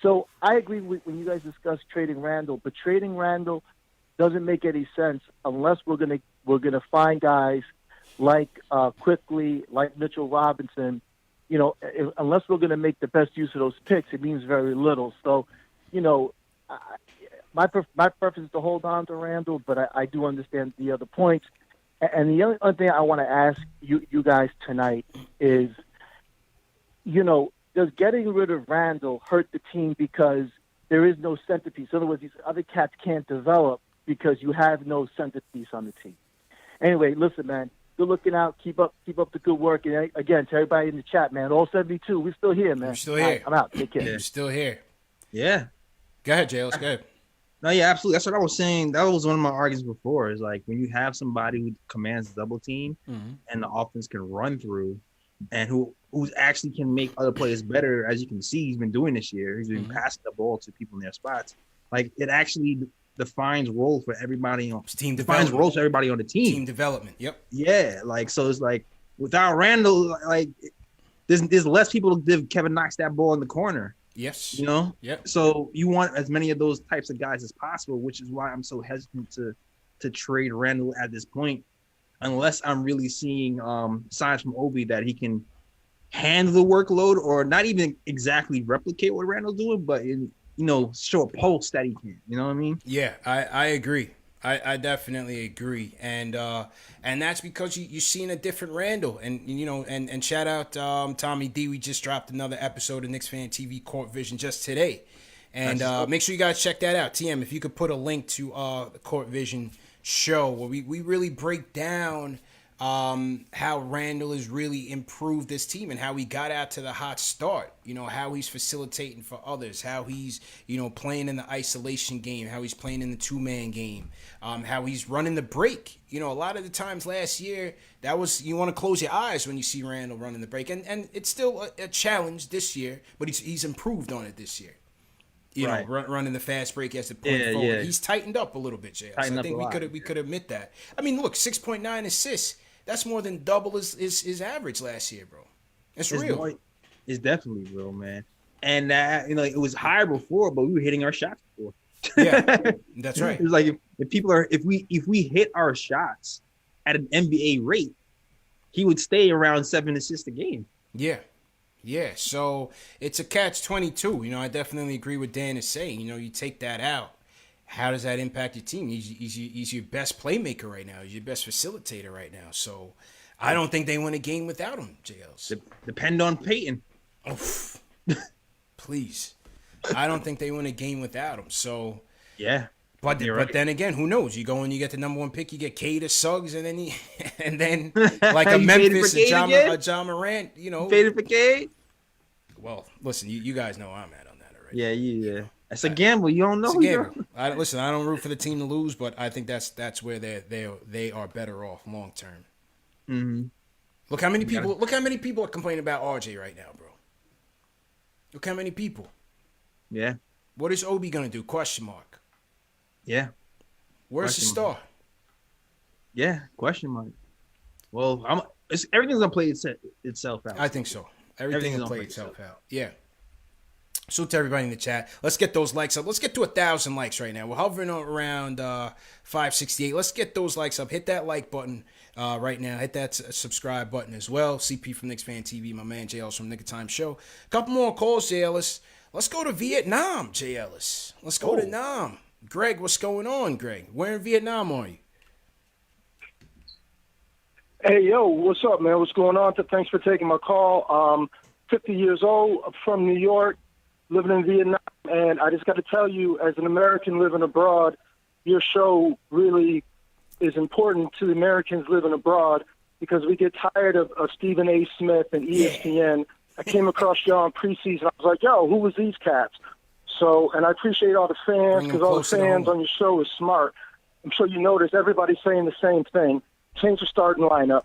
So I agree with when you guys discuss trading Randall, but trading Randall doesn't make any sense unless we're gonna find guys like Quickly, like Mitchell Robinson. Unless we're gonna make the best use of those picks, it means very little. So, my preference is to hold on to Randall, but I do understand the other points. And the other thing I want to ask you guys tonight is, does getting rid of Randall hurt the team because there is no centerpiece? In other words, these other cats can't develop because you have no centerpiece on the team. Anyway, listen, man, good looking out. Keep up the good work. And again, to everybody in the chat, man, all 72, we're still here, man. We're still here. Right, I'm out. Take care. We're still here. Yeah. Go ahead, Jay. Let's go ahead. No, yeah, absolutely. That's what I was saying. That was one of my arguments before. Is like when you have somebody who commands double team and the offense can run through, and who's actually can make other players better. As you can see, he's been doing this year. He's been passing the ball to people in their spots. Like it actually defines roles for everybody on team. Defines roles for everybody on the team. Team development. Yep. Yeah. Like so, it's like without Randall, like there's less people to give Kevin Knox that ball in the corner. Yes. Yep. So you want as many of those types of guys as possible, which is why I'm so hesitant to trade Randall at this point, unless I'm really seeing signs from Obi that he can handle the workload or not even exactly replicate what Randall's doing, but show a pulse that he can. You know what I mean? Yeah, I agree. I definitely agree, and that's because you've seen a different Randall, and shout out Tommy D. We just dropped another episode of KnicksFanTV Court Vision just today, and make sure you guys check that out. TM, if you could put a link to the Court Vision show where we really break down how Randall has really improved this team and how he got out to the hot start. You know, how he's facilitating for others, how he's, you know, playing in the isolation game, how he's playing in the two-man game, how he's running the break. You know, a lot of the times last year, that was, you want to close your eyes when you see Randall running the break. And it's still a challenge this year, but he's improved on it this year. You know, running the fast break as the point forward. Yeah. He's tightened up a little bit, Jay. So I think we could admit that. I mean, look, 6.9 assists. That's more than double his average last year, bro. It's real. It's definitely real, man. And you know, it was higher before, but we were hitting our shots before. Yeah, that's right. It's like if we hit our shots at an NBA rate, he would stay around 7 assists a game. Yeah. Yeah, so it's a catch-22. You know, I definitely agree with Dan is saying. You know, you take that out. How does that impact your team? He's your best playmaker right now. He's your best facilitator right now. So I don't think they win a game without him, JLs. Depend on Peyton. Oh, please. I don't think they win a game without him. So yeah. But then again, who knows? You go and you get the number 1 pick, you get Cade or Suggs, and then like a Memphis, a John Morant, you know. Faded for Cade? Well, listen, you guys know I'm at on that already. Yeah. That's a gamble. You don't know. It's a gamble. I don't root for the team to lose, but I think that's where they are better off long term. Mm-hmm. Look how many people are complaining about RJ right now, bro. Look how many people. Yeah. What is Obi gonna do? Question mark. Yeah. Where's the star? Yeah, question mark. Well, everything's gonna play itself out. I think so. Everything's gonna play itself out. Yeah. So to everybody in the chat, let's get those likes up. Let's get to 1,000 likes right now. We're hovering around 568. Let's get those likes up. Hit that like button right now. Hit that subscribe button as well. CP from KnicksFanTV, my man Jay Ellis from Nick of Time Show. A couple more calls, Jay Ellis. Let's go to Vietnam, Jay Ellis. Let's go to Nam. Greg, what's going on, Greg? Where in Vietnam are you? Hey, yo, what's up, man? What's going on? Thanks for taking my call. 50 years old, I'm from New York, living in Vietnam, and I just got to tell you, as an American living abroad, your show really is important to the Americans living abroad because we get tired of Stephen A. Smith and ESPN. I came across y'all in preseason. I was like, yo, who was these cats? So, and I appreciate all the fans because all the fans on your show is smart. I'm sure you noticed everybody's saying the same thing. Change the starting lineup.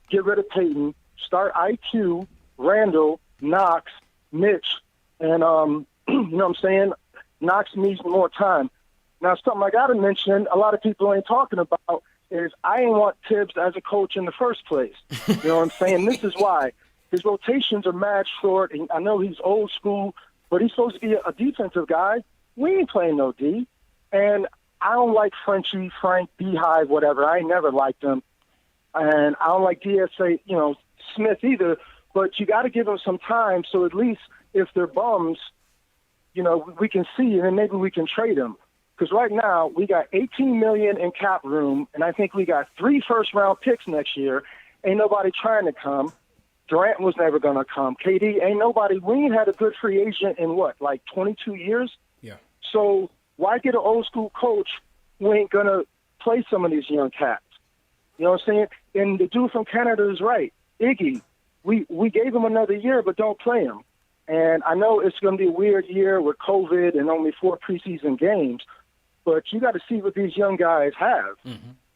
Get rid of Peyton. Start IQ, Randall, Knox, Mitch, and, you know what I'm saying? Knox needs more time. Now, something I got to mention, a lot of people ain't talking about, is I ain't want Tibbs as a coach in the first place. You know what I'm saying? This is why. His rotations are mad short, and I know he's old school, but he's supposed to be a defensive guy. We ain't playing no D. And I don't like Frenchie, Frank, Beehive, whatever. I ain't never liked him. And I don't like DSA, you know, Smith either. But you got to give them some time so at least if they're bums, you know, we can see and then maybe we can trade them. Because right now we got $18 million in cap room, and I think we got 3 first-round picks next year. Ain't nobody trying to come. Durant was never going to come. KD, ain't nobody. We ain't had a good free agent in what, like 22 years? Yeah. So why get an old-school coach who ain't going to play some of these young cats? You know what I'm saying? And the dude from Canada is right. Iggy, we gave him another year, but don't play him. And I know it's going to be a weird year with COVID and only 4 preseason games, but you got to see what these young guys have,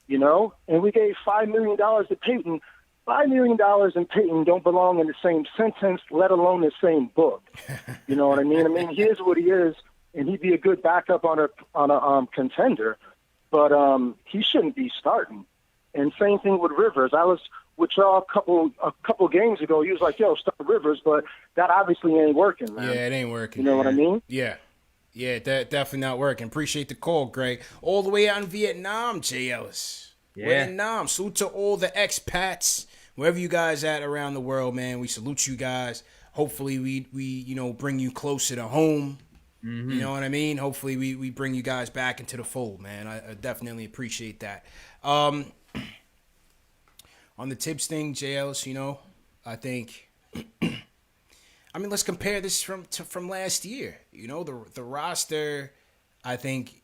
you know? And we gave $5 million to Peyton. $5 million and Peyton don't belong in the same sentence, let alone the same book. You know what I mean? I mean, he is what he is, and he'd be a good backup on a contender, but he shouldn't be starting. And same thing with Rivers. I was with y'all a couple games ago. He was like, "Yo, start Rivers," but that obviously ain't working, man. Yeah, it ain't working. You know what I mean? Yeah. Yeah, definitely not working. Appreciate the call, Greg. All the way out in Vietnam, Jay Ellis. Yeah. Vietnam. Salute to all the expats, wherever you guys at around the world, man. We salute you guys. Hopefully we you know, bring you closer to home. You know what I mean? Hopefully we bring you guys back into the fold, man. I definitely appreciate that. On the Tibbs thing, Jay Ellis, you know, I think I mean, let's compare this from last year. You know, the roster, I think,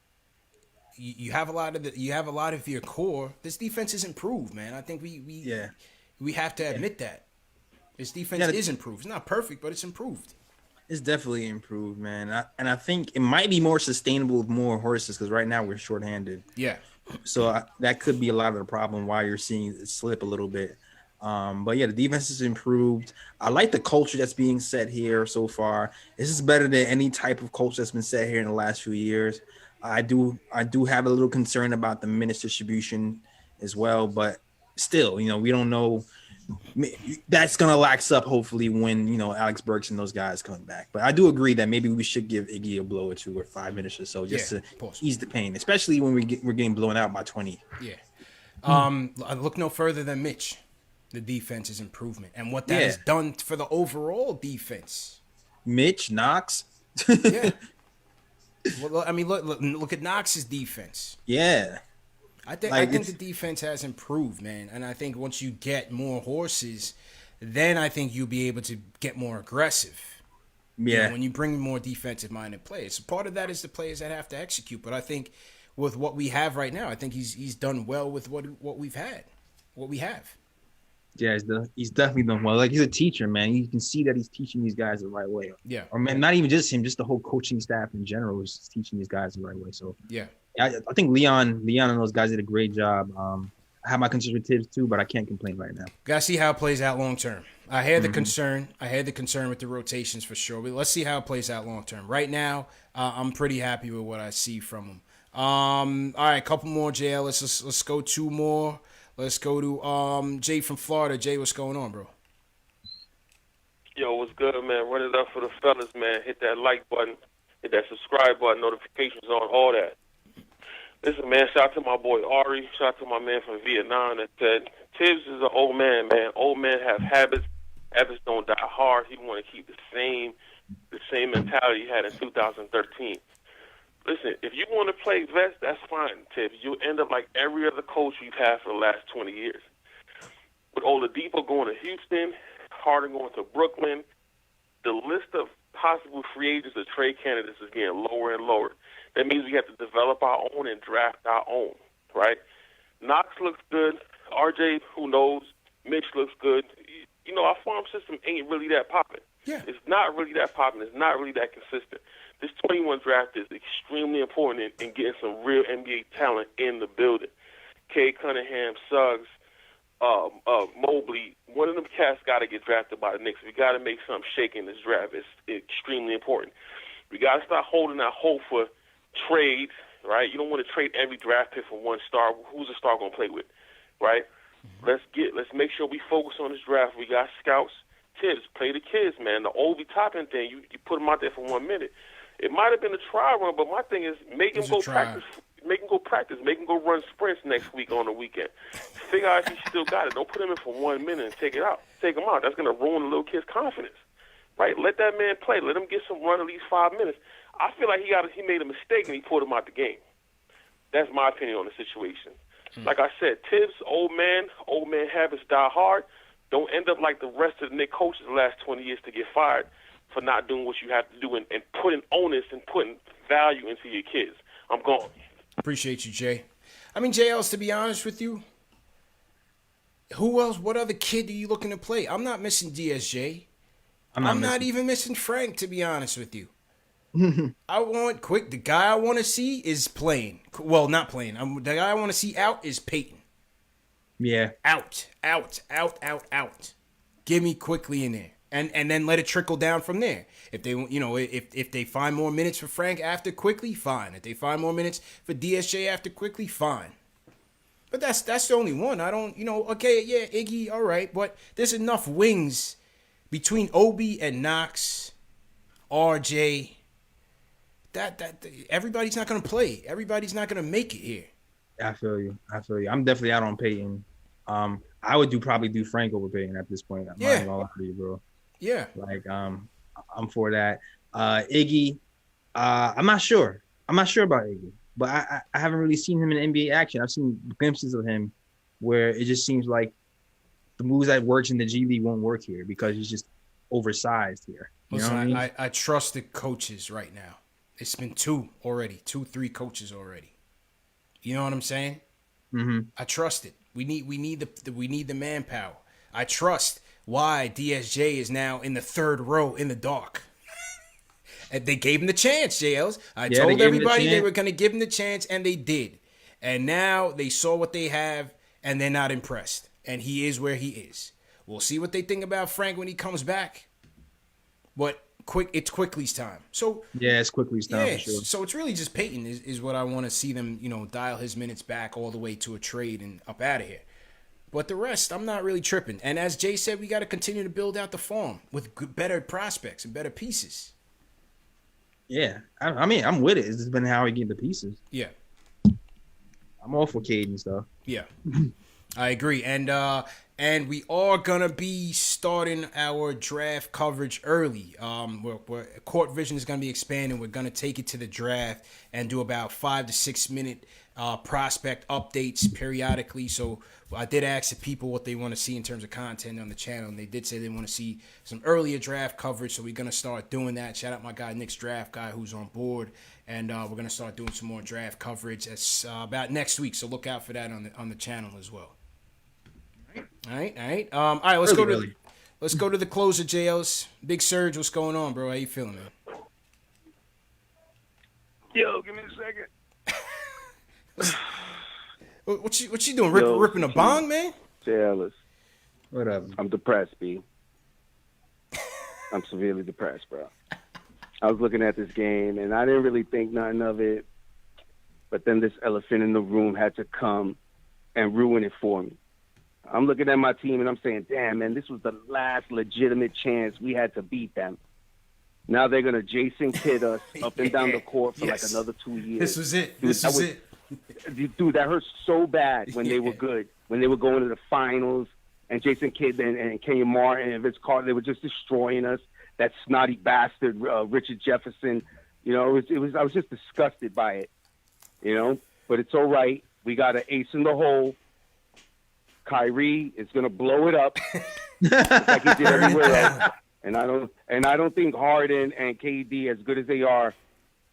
you have a lot of your core. This defense is improved, man. I think we have to admit that this defense is improved. It's not perfect, but it's improved. It's definitely improved, man. And I think it might be more sustainable with more horses because right now we're shorthanded. Yeah. So that could be a lot of the problem why you're seeing it slip a little bit. But yeah, the defense has improved. I like the culture that's being set here so far. This is better than any type of culture that's been set here in the last few years. I do have a little concern about the minutes distribution as well, but still, we don't know. That's gonna lax up hopefully when Alex Burks and those guys come back. But I do agree that maybe we should give Iggy a blow or 2 or 5 minutes or so just to ease the pain, especially when we're getting blown out by 20. Yeah. I look no further than Mitch. The defense is improvement, and what that has done for the overall defense. Mitch Knox. Yeah. Well, I mean, look at Knox's defense. Yeah. I think the defense has improved, man. And I think once you get more horses, then I think you'll be able to get more aggressive. Yeah. When you bring more defensive-minded players. So part of that is the players that have to execute. But I think with what we have right now, I think he's done well with what we have. Yeah, he's definitely done well. Like, he's a teacher, man. You can see that he's teaching these guys the right way. Yeah. Or, man, not even just him, just the whole coaching staff in general is teaching these guys the right way. So, yeah. I think Leon and those guys did a great job. I have my concerns with Tibbs too, but I can't complain right now. Gotta see how it plays out long term. I had the concern. I had the concern with the rotations for sure. But let's see how it plays out long term. Right now, I'm pretty happy with what I see from him. All right, a couple more, JL. Let's go 2 more. Let's go to Jay from Florida. Jay, what's going on, bro? Yo, what's good, man? Run it up for the fellas, man. Hit that like button. Hit that subscribe button. Notifications on, all that. Listen, man, shout out to my boy Ari. Shout out to my man from Vietnam that said, Tibbs is an old man, man. Old men have habits. Habits don't die hard. He want to keep the same mentality he had in 2013. Listen, if you want to play vest, that's fine, Tibbs. You'll end up like every other coach you've had for the last 20 years. With Oladipo going to Houston, Harden going to Brooklyn, the list of possible free agents or trade candidates is getting lower and lower. That means we have to develop our own and draft our own, right? Knox looks good. RJ, who knows? Mitch looks good. Our farm system ain't really that popping. Yeah. It's not really that popping. It's not really that consistent. This 21 draft is extremely important in getting some real NBA talent in the building. Cade Cunningham, Suggs, Mobley, one of them cats got to get drafted by the Knicks. We got to make something shake in this draft. It's extremely important. We got to start holding out hope for trades, right? You don't want to trade every draft pick for one star. Who's the star going to play with, right? Let's make sure we focus on this draft. We got scouts. Tibbs, play the kids, man. The Obi Toppin thing, you put them out there for 1 minute. It might have been a trial run, but my thing is make him go practice. Make him go practice. Make him go run sprints next week on the weekend. Figure out if he still got it. Don't put him in for 1 minute and take him out. That's going to ruin the little kid's confidence, right? Let that man play. Let him get some run at least 5 minutes. I feel like he made a mistake and he pulled him out the game. That's my opinion on the situation. Like I said, Tibbs, old man habits die hard. Don't end up like the rest of the Knicks coaches the last 20 years to get fired for not doing what you have to do and putting onus and putting value into your kids. I'm gone. Appreciate you, Jay. I mean, JL's, to be honest with you, who else, what other kid are you looking to play? I'm not missing DSJ. I'm not even missing Frank, to be honest with you. The guy I want to see is playing. Well, not playing. The guy I want to see out is Peyton. Yeah. Out. Give me quickly in there. And then let it trickle down from there. If they, if they find more minutes for Frank after quickly, fine. If they find more minutes for DSJ after quickly, fine. But that's the only one. I don't, okay, yeah, Iggy, all right. But there's enough wings between Obi and Knox, RJ. That everybody's not going to play. Everybody's not going to make it here. I feel you. I'm definitely out on Peyton. I would probably do Frank over Peyton at this point. I'm not gonna lie to you, bro. Yeah. Like, I'm for that. Iggy, I'm not sure. I'm not sure about Iggy, but I haven't really seen him in NBA action. I've seen glimpses of him where it just seems like the moves that works in the G League won't work here because he's just oversized here. You know what I mean? I trust the coaches right now. It's been 3 coaches already. You know what I'm saying? Mm-hmm. I trust it. We need the manpower. I trust why DSJ is now in the third row in the dark. And they gave him the chance, JLs. I told everybody they were going to give him the chance, and they did. And now they saw what they have, and they're not impressed. And he is where he is. We'll see what they think about Frank when he comes back. But it's Quickly's time. So yeah, it's Quickly's time for sure. So it's really just Peyton is what I want to see them, dial his minutes back all the way to a trade and up out of here. But the rest, I'm not really tripping. And as Jay said, we got to continue to build out the farm with better prospects and better pieces. Yeah, I mean, I'm with it. It's just been how we get the pieces. Yeah. I'm all for Cade and stuff. Yeah, I agree. And we are gonna be starting our draft coverage early. Court Vision is gonna be expanding. We're gonna take it to the draft and do about 5 to 6 minute prospect updates periodically. So I did ask the people what they want to see in terms of content on the channel, and they did say they want to see some earlier draft coverage. So we're gonna start doing that. Shout out my guy Knicks Draft Guy who's on board, and we're gonna start doing some more draft coverage about next week. So look out for that on the channel as well. All right. All right. Let's go to the closer, JLs. Big Surge, what's going on, bro? How you feeling, man? Yo, give me a second. What you doing? Ripping a bong, man? JLs. What up? I'm depressed, B. I'm severely depressed, bro. I was looking at this game, and I didn't really think nothing of it. But then this elephant in the room had to come and ruin it for me. I'm looking at my team, and I'm saying, damn, man, this was the last legitimate chance we had to beat them. Now they're going to Jason Kidd us up and down the court for like another 2 years. This was it. This was it. Dude, that hurt so bad when they were good, when they were going to the finals, and Jason Kidd and Kenyon Martin and Vince Carter, they were just destroying us. That snotty bastard, Richard Jefferson. I was just disgusted by it, But it's all right. We got an ace in the hole. Kyrie is going to blow it up just like he did everywhere else. And I don't think Harden and KD, as good as they are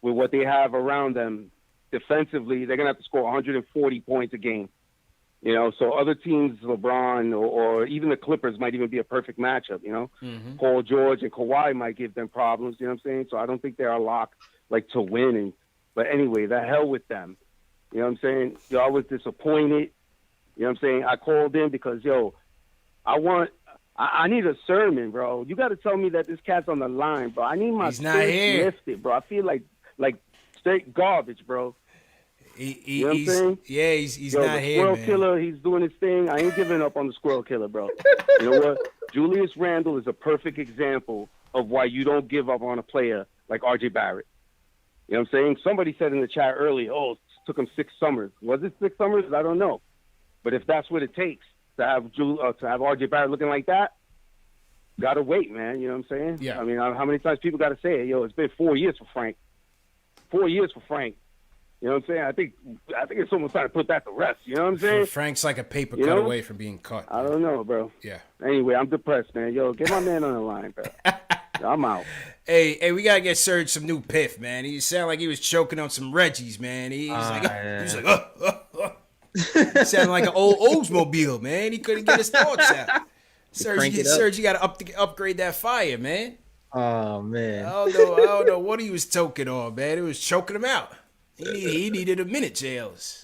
with what they have around them defensively, they're going to have to score 140 points a game. So other teams, LeBron or even the Clippers might even be a perfect matchup, Mm-hmm. Paul George and Kawhi might give them problems, you know what I'm saying? So I don't think they're a lock to win. But anyway, the hell with them. You know what I'm saying? I was disappointed. You know what I'm saying? I called in because, I need a sermon, bro. You got to tell me that this cat's on the line, bro. I need my spirit lifted, bro. I feel like straight garbage, bro. You know what I'm saying? Yeah, he's not here, Squirrel man. Killer, he's doing his thing. I ain't giving up on the Squirrel Killer, bro. You know what? Julius Randle is a perfect example of why you don't give up on a player like R.J. Barrett. You know what I'm saying? Somebody said in the chat earlier, it took him 6 summers. Was it 6 summers? I don't know. But if that's what it takes to have R.J. Barrett looking like that, gotta wait, man. You know what I'm saying? Yeah. I mean, how many times people got to say it? It's been 4 years for Frank. 4 years for Frank. You know what I'm saying? I think it's almost time to put that to rest. You know what I'm saying? Frank's like a paper cut away from being cut. I don't know, bro. Yeah. Anyway, I'm depressed, man. Get my man on the line, bro. I'm out. Hey, we gotta get Serge some new piff, man. He sounded like he was choking on some Reggies, man. He sounded like an old Oldsmobile, man. He couldn't get his thoughts out. Serge, you gotta upgrade that fire, man. Oh man. I don't know what he was choking on, man. It was choking him out. He needed a minute, JLs.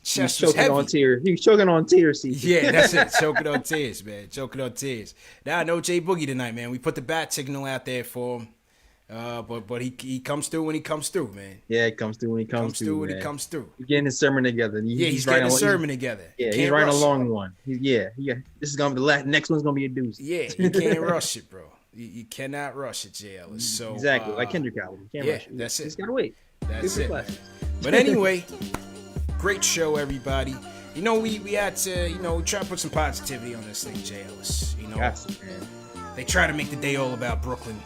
He was choking on tears. He was choking on tears. Yeah, that's it. Choking on tears, man. Choking on tears. Now, no Jay Boogie tonight, man. We put the bat signal out there for him. But he comes through when he comes through, man. Yeah, he comes through when he comes through. When he comes through. He's getting his sermon together. He's getting a sermon together. Yeah, he's writing a long one. This is gonna be the last. Next one's gonna be a doozy. Yeah, you can't rush it, bro. You cannot rush it, JL. So exactly like Kendrick album. You can't rush it. That's it. Just gotta wait. That's it. But anyway, great show, everybody. We had to try to put some positivity on this thing, JLs. Man. They try to make the day all about Brooklyn.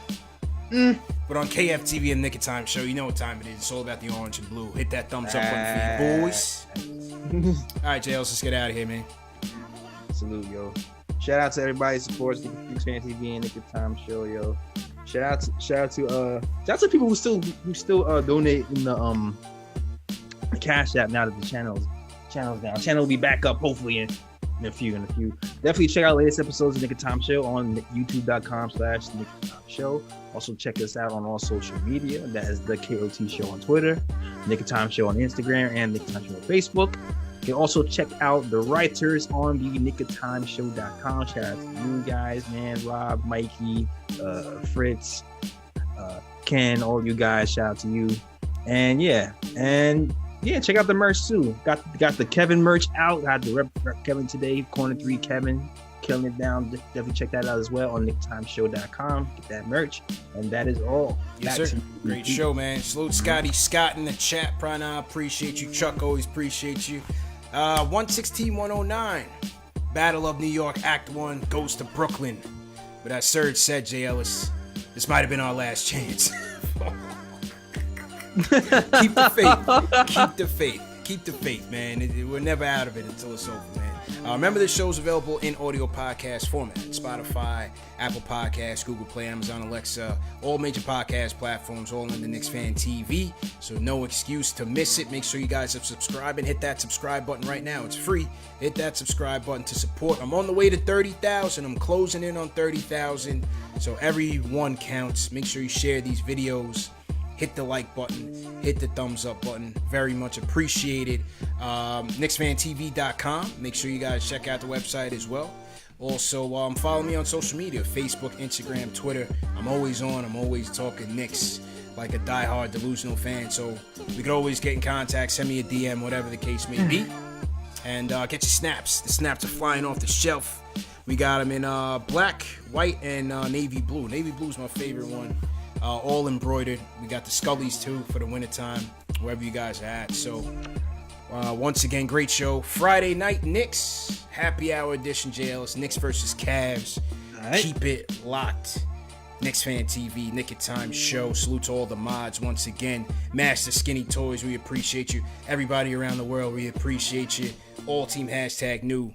But on KFTV and Nick of Time show, you know what time it is. It's all about the orange and blue. Hit that thumbs up button, boys. All right, JLs, let's get out of here, man. Salute, yo. Shout out to everybody who supports the KnicksFanTV and Nick of Time show, yo. Shout out to people who still donate in the Cash App now that the channel's down. Channel will be back up hopefully in a few. Definitely check out latest episodes of Nick of Time Show on youtube.com/Nick of Time Show. Also check us out on all social media. That is the KOT Show on Twitter, Nick of Time Show on Instagram, and Nick of Time Show on Facebook. You can also check out the writers on the nickoftimeshow.com. Shout out to you guys, man. Rob, Mikey, Fritz, Ken, all you guys. Shout out to you. And check out the merch too. Got the Kevin merch out. I had to rep Kevin today. Corner 3 Kevin, killing it down. Definitely check that out as well on nicktimeshow.com. Get that merch. And that is all. Yes, sir. Great show, man. Salute Scotty Scott in the chat. Prana, appreciate you. Chuck, always appreciate you. 116-109. Battle of New York, Act 1 goes to Brooklyn. But as Serge said, Jay Ellis, this might have been our last chance. Keep the faith, man. We're never out of it until it's over, man. Remember, this show's available in audio podcast format: Spotify, Apple Podcasts, Google Play, Amazon Alexa, all major podcast platforms, all in the KnicksFanTV. So no excuse to miss it. Make sure you guys have subscribed and hit that subscribe button right now. It's free. Hit that subscribe button to support. I'm on the way to 30,000. I'm closing in on 30,000. So every one counts. Make sure you share these videos. Hit the like button, hit the thumbs up button. Very much appreciated. KnicksFanTV.com. Make sure you guys check out the website as well. Also, follow me on social media: Facebook, Instagram, Twitter. I'm always on. I'm always talking Knicks like a diehard delusional fan. So we could always get in contact. Send me a DM, whatever the case may be. And get your snaps. The snaps are flying off the shelf. We got them in black, white, and navy blue. Navy blue is my favorite one. All embroidered. We got the Scullies too for the wintertime, wherever you guys are at. So once again, great show. Friday night Knicks happy hour edition. JL's Knicks versus Cavs. Right. Keep it locked. Knicks Fan TV, Nick of Time Show. Salute to all the mods once again. Master Skinny Toys, we appreciate you. Everybody around the world, we appreciate you. All team #new.